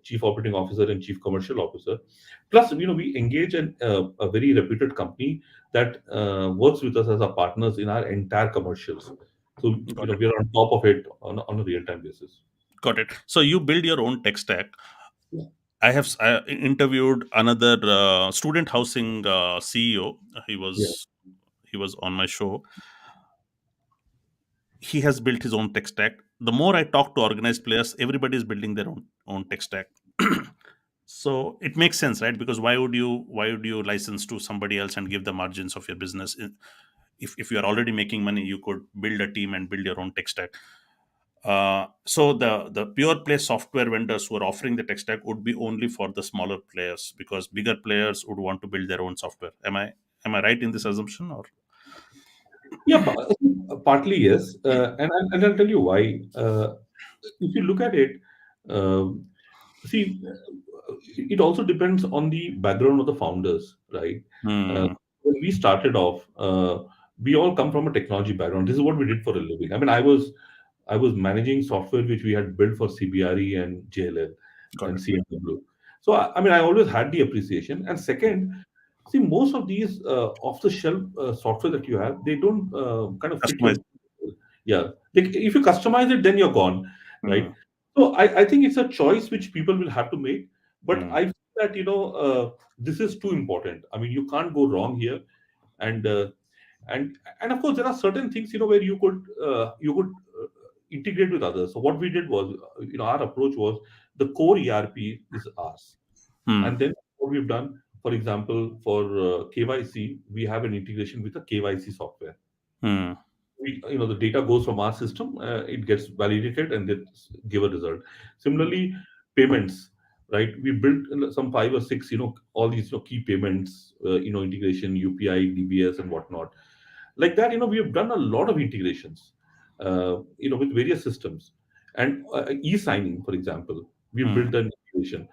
chief operating officer and chief commercial officer. Plus, we engage a very reputed company that works with us as our partners in our entire commercials. So, got it, we are on top of it on a real time basis. got it. So you build your own tech stack. Yeah. I interviewed another student housing CEO. Yeah. He was on my show. He has built his own tech stack. The more I talk to organized players, everybody is building their own tech stack. So it makes sense, right? Because why would you license to somebody else and give the margins of your business? If you are already making money, you could build a team and build your own tech stack. So the pure play software vendors who are offering the tech stack would be only for the smaller players, because bigger players would want to build their own software. Am I right in this assumption, or? Yeah, partly yes, and I'll tell you why. If you look at it, um, see, it also depends on the background of the founders, right? Uh, Hmm. when we started off, we all come from a technology background. This is what we did for a living. I mean, I was managing software which we had built for CBRE and JLL Got and it. CMW. So I mean, I always had the appreciation. And second, see, most of these off-the-shelf software that you have, they don't kind of fit your. Customize. Yeah, if you customize it, then you're gone, Hmm. right? So I think it's a choice which people will have to make. But Hmm. I feel that this is too important. I mean, you can't go wrong here, and and of course there are certain things where you could integrate with others. So what we did was, our approach was the core ERP is ours, and Hmm. then what we've done, for example, for KYC, we have an integration with the KYC software. Hmm. The data goes from our system, it gets validated, and then give a result. Similarly, payments, right? We built some five or six, all these key payments, integration, UPI, DBS, and whatnot. Like that, we have done a lot of integrations, with various systems. And e-signing, for example, we Hmm. built an integration.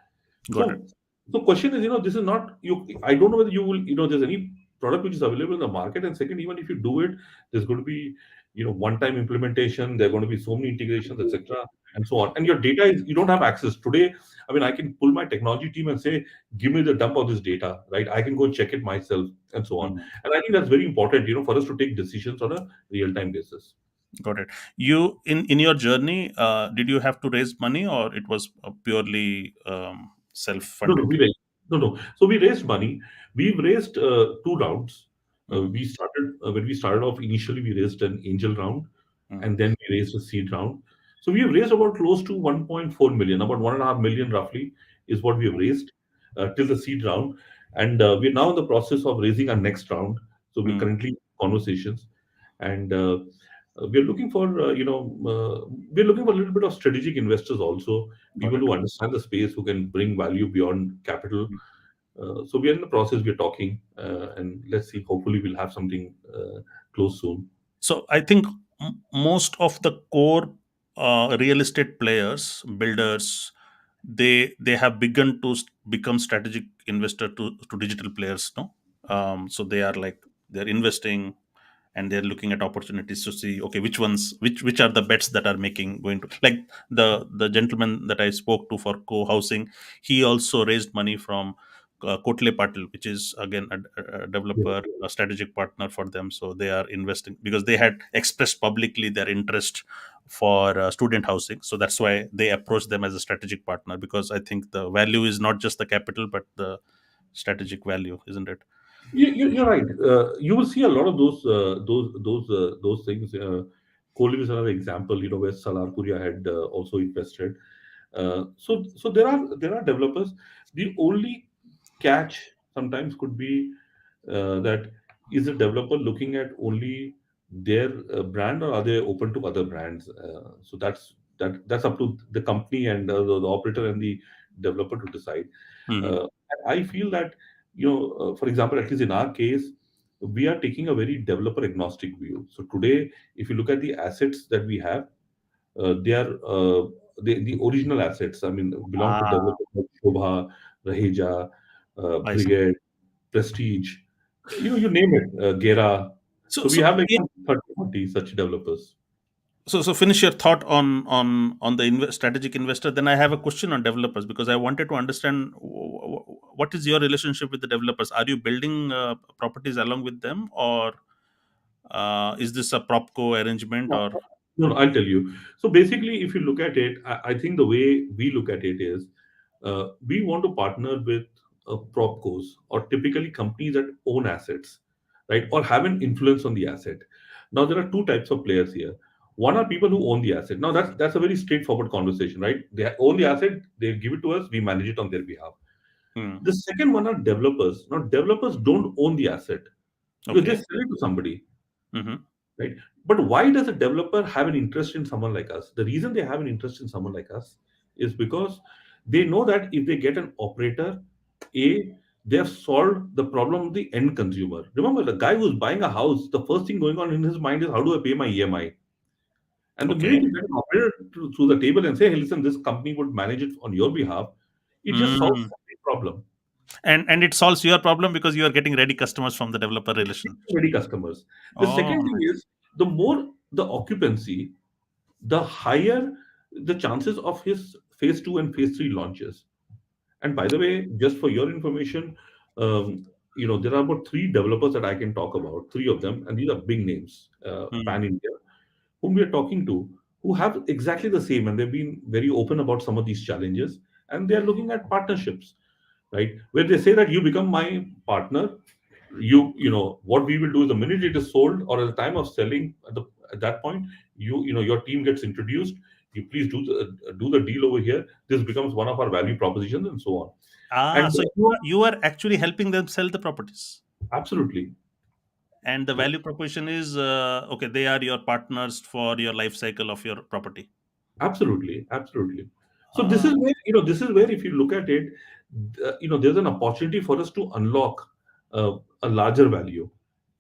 Got it. So question is, this is not you. I don't know whether you will, there's any product which is available in the market. And second, even if you do it, there's going to be, one-time implementation. There are going to be so many integrations, etc., and so on. And your data is, you don't have access today. I mean, I can pull my technology team and say, give me the dump of this data, right? I can go check it myself, and so on. Hmm. And I think that's very important, for us to take decisions on a real-time basis. Got it. You in your journey, did you have to raise money, or it was purely No, no, self-funded? no. So we raised money. We've raised two rounds. Hmm. We started when we started off. Initially, we raised an angel round, Hmm. and then we raised a seed round. So we have raised about close to 1.4 million, about 1.5 million roughly is what we have raised. till the seed round, and we're now in the process of raising our next round. So we're Mm, currently in conversations, and we're looking for we're looking for a little bit of strategic investors also, got people it. who understand the space, who can bring value beyond capital. So we are in the process. We're talking, and let's see. Hopefully, we'll have something close soon. So I think most of the core real estate players, builders, they have begun to become strategic investor to digital players. No, so they are like they're investing and they're looking at opportunities to see, okay, which ones, which are the bets that are making going to, like the gentleman that I spoke to for co-housing. He also raised money from Kotle Patil, which is again a Yes. developer, a strategic partner for them. So they are investing because they had expressed publicly their interest for student housing. So that's why they approached them as a strategic partner, because I think the value is not just the capital but the strategic value, isn't it? You're right. You will see a lot of those things. Kohli is another example. Where Salar Puria had also invested. So there are developers. The only catch sometimes could be that is the developer looking at only their brand, or are they open to other brands? So that's up to the company and the operator and the developer to decide. Hmm. And I feel that, for example, at least in our case, we are taking a very developer agnostic view. So today, if you look at the assets that we have, they are the original assets. I mean, belong to Ah, developers like Shobha, Raheja, I see. Brigade, Prestige. You name it, Gera. So, So we so have like 30, 40 such developers. so finish your thought on the strategic investor. Then I have a question on developers, because I wanted to understand what is your relationship with the developers. Are you building properties along with them, or is this a propco arrangement, No, or? no, I'll tell you. So basically, if you look at it, I think the way we look at it is we want to partner with propcos, or typically companies that own assets, right? Or have an influence on the asset. Now, there are two types of players here. One are people who own the asset. Now, that's a very straightforward conversation, right? They own the asset, they give it to us, we manage it on their behalf. Hmm, The second one are developers. Now, developers don't own the asset because they okay. sell it to somebody, Hmm. right? But why does a developer have an interest in someone like us? The reason they have an interest in someone like us is because they know that if they get an operator, a they have solved the problem of the end consumer. Remember, the guy who's buying a house, the first thing going on in his mind is, how do I pay my EMI? And the minute Okay. you get an operator through the table and say, hey, listen, this company would manage it on your behalf, it just solves Mm. the problem. And it solves your problem because you are getting ready customers from the developer relation. Ready customers. The Oh. second thing is, the more the occupancy, the higher the chances of his phase two and phase three launches. And by the way, just for your information, there are about three developers that I can talk about, three of them, and these are big names, Hmm. pan India, whom we are talking to, who have exactly the same, and they've been very open about some of these challenges, and they are looking at partnerships, right? Where they say that you become my partner, you know what we will do is, the minute it is sold or at the time of selling, at that point, your team gets introduced, you please do the deal over here, this becomes one of our value propositions, and so on. Ah, And so you are actually helping them sell the properties, absolutely, and the yeah, value proposition is, okay, they are your partners for your life cycle of your property. absolutely. So this Ah. is where if you look at it, there's an opportunity for us to unlock a larger value,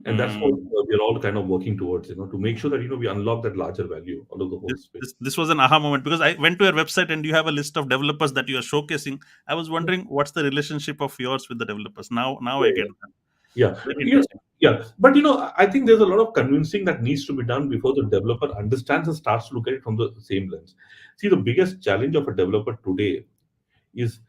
and that's what Mm. we're all kind of working towards, to make sure that we unlock that larger value out of the whole This, space. this this was an aha moment, because I went to your website and you have a list of developers that you are showcasing. I was wondering what's the relationship of yours with the developers. Now I Yeah, get yeah. that. Yeah, Very yeah, interesting. yeah. But I think there's a lot of convincing that needs to be done before the developer understands and starts to look at it from the same lens. See, the biggest challenge of a developer today is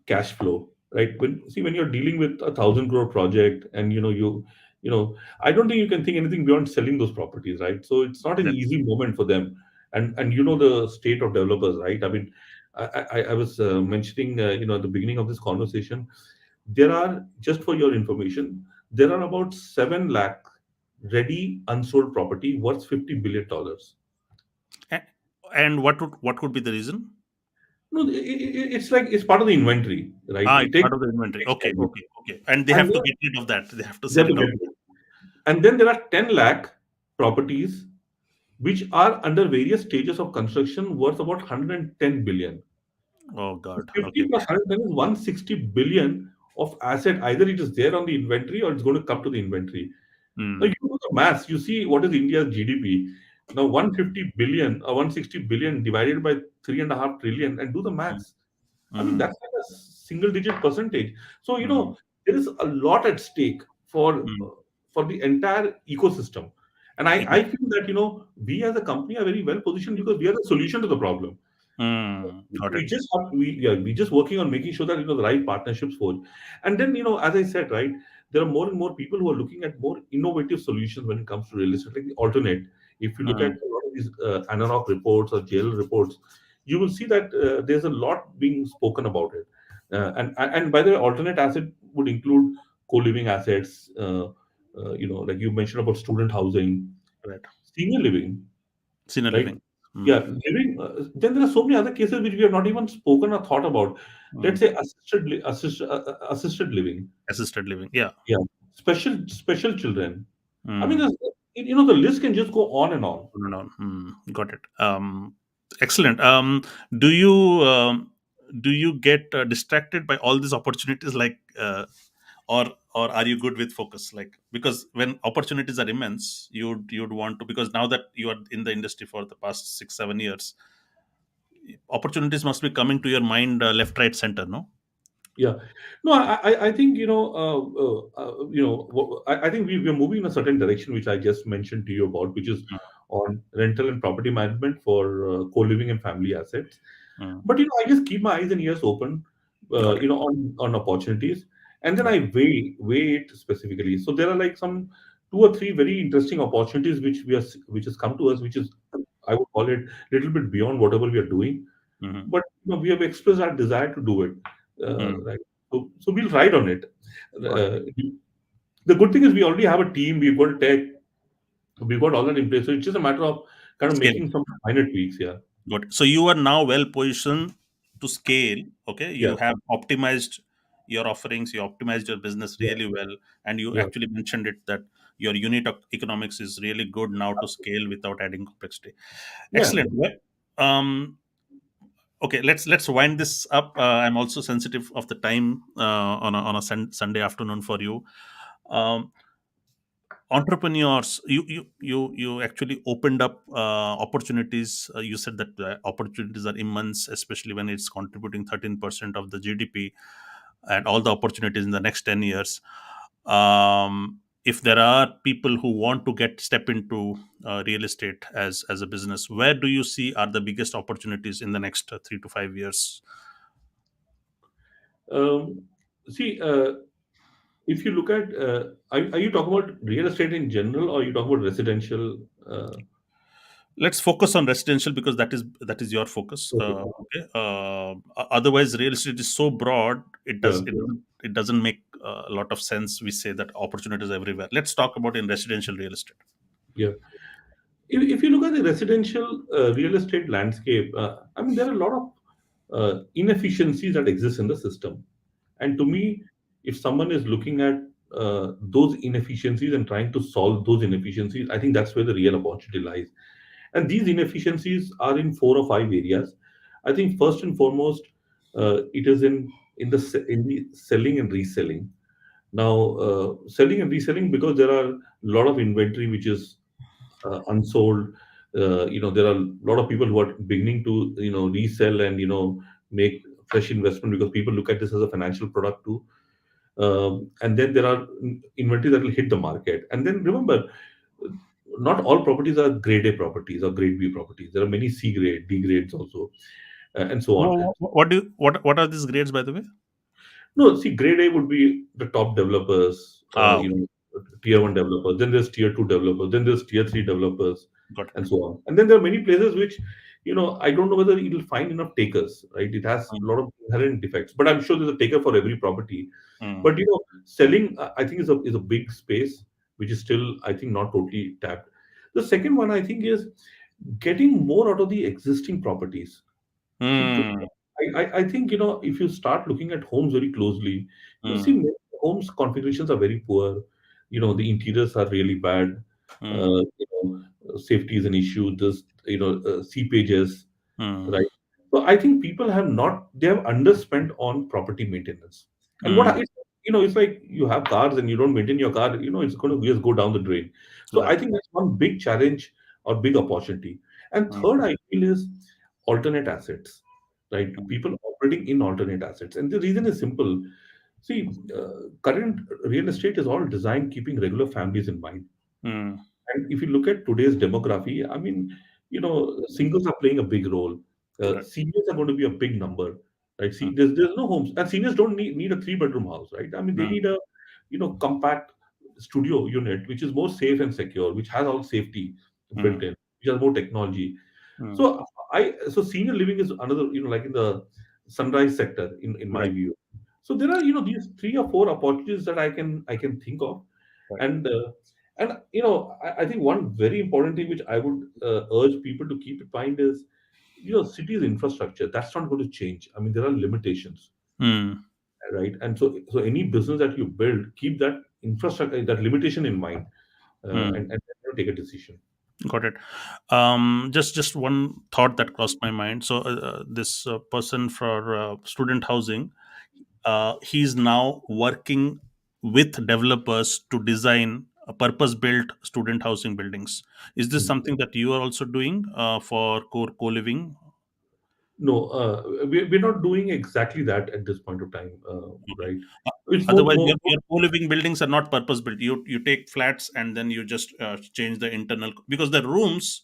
cash flow, right? When you're dealing with 1,000 crore project, and I don't think you can think anything beyond selling those properties, right? So it's not an That's easy moment for them, and the state of developers, right? I mean, I was mentioning, at the beginning of this conversation, there are, just for your information, there are about 7 lakh ready unsold property worth $50 billion. a- and what could be the reason? No, it's like it's part of the inventory, right? Ah, It it's takes, part of the it inventory. takes Okay, time. okay, okay. And they And have to then get rid of that. They have to they sell have to it get off. it. And then there are 10 lakh properties which are under various stages of construction worth about 110 billion. Oh So God. 50 Okay. plus 110 is 160 billion of asset. Either it is there on the inventory or it's going to come to the inventory. Now you Mm, do the maths, you see what is India's GDP. Now 150 billion or 160 billion divided by 3.5 trillion and do the mm, maths. I mean, mm, that's like a single digit percentage. So, mm, there is a lot at stake mm. for the entire ecosystem. And I Ecosystem. feel that, we as a company are very well positioned because we are the solution to the problem. Got We it. just have, we just working on making sure that the right partnerships forge. And then as I said, right, there are more and more people who are looking at more innovative solutions when it comes to real estate, like the alternate. If you look at Mm, a lot of these ANAROC reports or JL reports, you will see that there's a lot being spoken about it. And by the way, alternate asset would include co-living assets, like you mentioned about student housing, right. senior living, Senior right? living. Yeah, Mm, living. Then there are so many other cases which we have not even spoken or thought about. Let's mm. say assisted living. Assisted living. Yeah. Yeah, special children. I mean, Mm. the list can just go on and on. No, no. Got it. Excellent. Do you get distracted by all these opportunities, like, or are you good with focus? Like, because when opportunities are immense, you'd want to, because now that you are in the industry for the past 6 7 years, opportunities must be coming to your mind, left, right, center. No. Yeah. No, I think, I think we are moving in a certain direction, which I just mentioned to you about, which is on rental and property management for co-living and family assets. Mm, But, I just keep my eyes and ears open, got it. on opportunities, and then Got I weigh it specifically. So there are like some two or three very interesting opportunities which has come to us, which is, I would call it, little bit beyond whatever we are doing, it. Mm-hmm. but we have expressed our desire to do it, Mm, right? So we'll ride on it. got it. Uh, the good thing is we already have a team, we've got tech, we've got all that in place. So it's just a matter of kind of Scaling. making some minor tweaks here. Got it. So you are now well positioned to scale. Okay, Yeah, you have optimized your offerings, you optimized your business yeah, really well, and you yeah, actually mentioned it that your unit of economics is really good now to scale without adding complexity. yeah. Excellent. Well, um, okay, let's wind this up. I'm also sensitive of the time, on a Sunday afternoon for you. Um, Entrepreneurs, you actually opened up opportunities. You said that opportunities are immense, especially when it's contributing 13% of the GDP, and all the opportunities in the next 10 years. If there are people who want to get step into real estate as a business, where do you see are the biggest opportunities in the next 3 to 5 years? Um, See, if you look at, are you talking about real estate in general, or are you talking about residential? Let's focus on residential because that is your focus. Okay. Okay. Otherwise, real estate is so broad, Yeah, it doesn't make a lot of sense. We say that opportunities everywhere. Let's talk about in residential real estate. yeah. If you look at the residential real estate landscape, I mean, there are a lot of inefficiencies that exist in the system. And to me, if someone is looking at those inefficiencies and trying to solve those inefficiencies, I think that's where the real opportunity lies. And these inefficiencies are in four or five areas. I think first and foremost, it is in the selling and reselling. Now, selling and reselling, because there are a lot of inventory which is unsold. There are a lot of people who are beginning to resell and make fresh investment, because people look at this as a financial product too. And then there are inventory that will hit the market. And then remember, not all properties are grade A properties or grade B properties. There are many C grade, D grades also, and so on. What are these grades, by the way? No, see, grade A would be the top developers, Okay, tier one developers. Then there's tier two developers. Then there's tier three developers, got it. and so on. And then there are many places which, I don't know whether it will find enough takers. Right? It has a Mm, lot of inherent defects, but I'm sure there's a taker for every property. mm, But selling, I think is a big space which is still, I think, not totally tapped. The second one, I think, is getting more out of the existing properties. So mm. I think, if you start looking at homes very closely, you'll see Mm, many homes configurations are very poor. The interiors are really bad. mm, Safety is an issue. Just, seepages, mm, right? So I think people they have underspent on property maintenance. And mm. it's like you have cars and you don't maintain your car, it's going to just go down the drain. So I Right. think that's one big challenge or big opportunity. And Mm, third, I feel is alternate assets, right? mm, People operating in alternate assets. And the reason is simple. See, current real estate is all designed keeping regular families in mind. mm. And if you look at today's demography, I mean, singles are playing a big role. Right. Seniors are going to be a big number, right? Mm, See, there's no homes, and seniors don't need a three-bedroom house, right? I mean, they mm, need a compact studio unit, which is more safe and secure, which has all safety built mm, in, which has more technology. mm. So senior living is another, like in the sunrise sector, in my Right. view. So there are, these three or four opportunities that I can think of. Right. And I think one very important thing which I would urge people to keep in mind is, cities infrastructure. That's not going to change. I mean, there are limitations, Mm, right? And so any business that you build, keep that infrastructure, that limitation in mind, mm. and take a decision. Got it. Just one thought that crossed my mind. So this person for student housing, he's now working with developers to design a purpose-built student housing buildings. Is this Mhm. something that you are also doing for core co-living? No, we're not doing exactly that at this point of time, Okay. right? Uh, It's more, Otherwise, more, more your co-living buildings are not purpose-built. You take flats and then you just change the internal, because the rooms,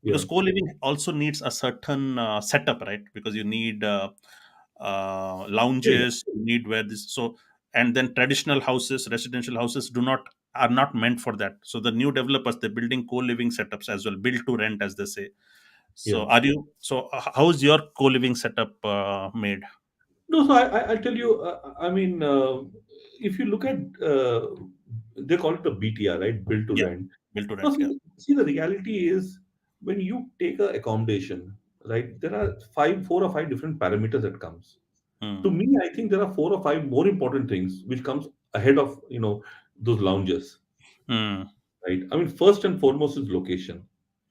yeah, because co-living also needs a certain setup, right? Because you need yeah, lounges, yeah. you need where this, so, and then traditional houses, residential houses are not meant for that. So the new developers, they're building co-living setups as well, build to rent, as they say. Yeah. So how is your co-living setup made? No, so I'll tell you. I mean, if you look at, they call it a BTR, right? Build to Yeah, rent. build to No, rent. Yeah. see, the reality is when you take a accommodation, right? There are 4 or 5 different parameters that comes. To Hmm. me, I think there are 4 or 5 more important things which comes ahead of those lounges, Hmm. right? I mean, first and foremost is location.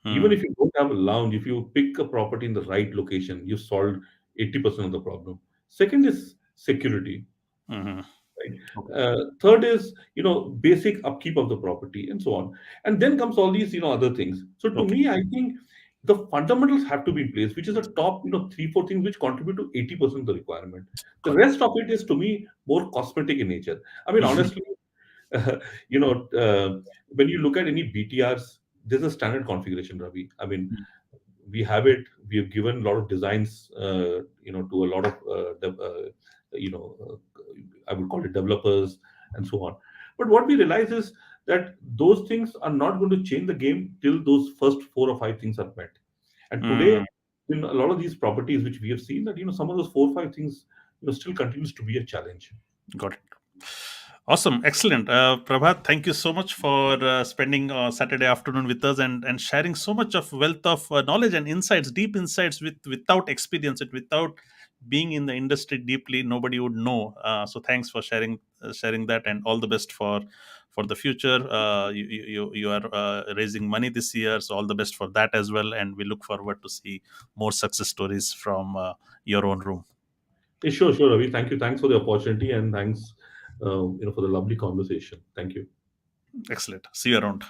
Even Hmm. if you don't have a lounge, if you pick a property in the right location, you solved 80% of the problem. Second is security, Hmm. right? Okay. Third is, basic upkeep of the property and so on. And then comes all these, other things. So to Okay. me, I think the fundamentals have to be in place, which is the top, 3, 4 things which contribute to 80% of the requirement. The Got it. rest of it is, to me, more cosmetic in nature. I mean, honestly, you know, when you look at any BTRs, there's a standard configuration, Ravi. I mean, Hmm. we have it. We have given a lot of designs, to a lot of, I would call it developers and so on. But what we realize is that those things are not going to change the game till those first 4 or 5 things are met. And today, Hmm. in a lot of these properties which we have seen, that some of those 4 or 5 things still continues to be a challenge. Got it. Awesome, excellent. Prabhat, thank you so much for spending Saturday afternoon with us and sharing so much of wealth of knowledge and insights, deep insights without experience it, without being in the industry deeply, nobody would know. So thanks for sharing that, and all the best for the future. You are raising money this year, so all the best for that as well. And we look forward to see more success stories from your own room. Sure, sure, Ravi. Thank you. Thanks for the opportunity, and thanks, for the lovely conversation. Thank you. Excellent. See you around.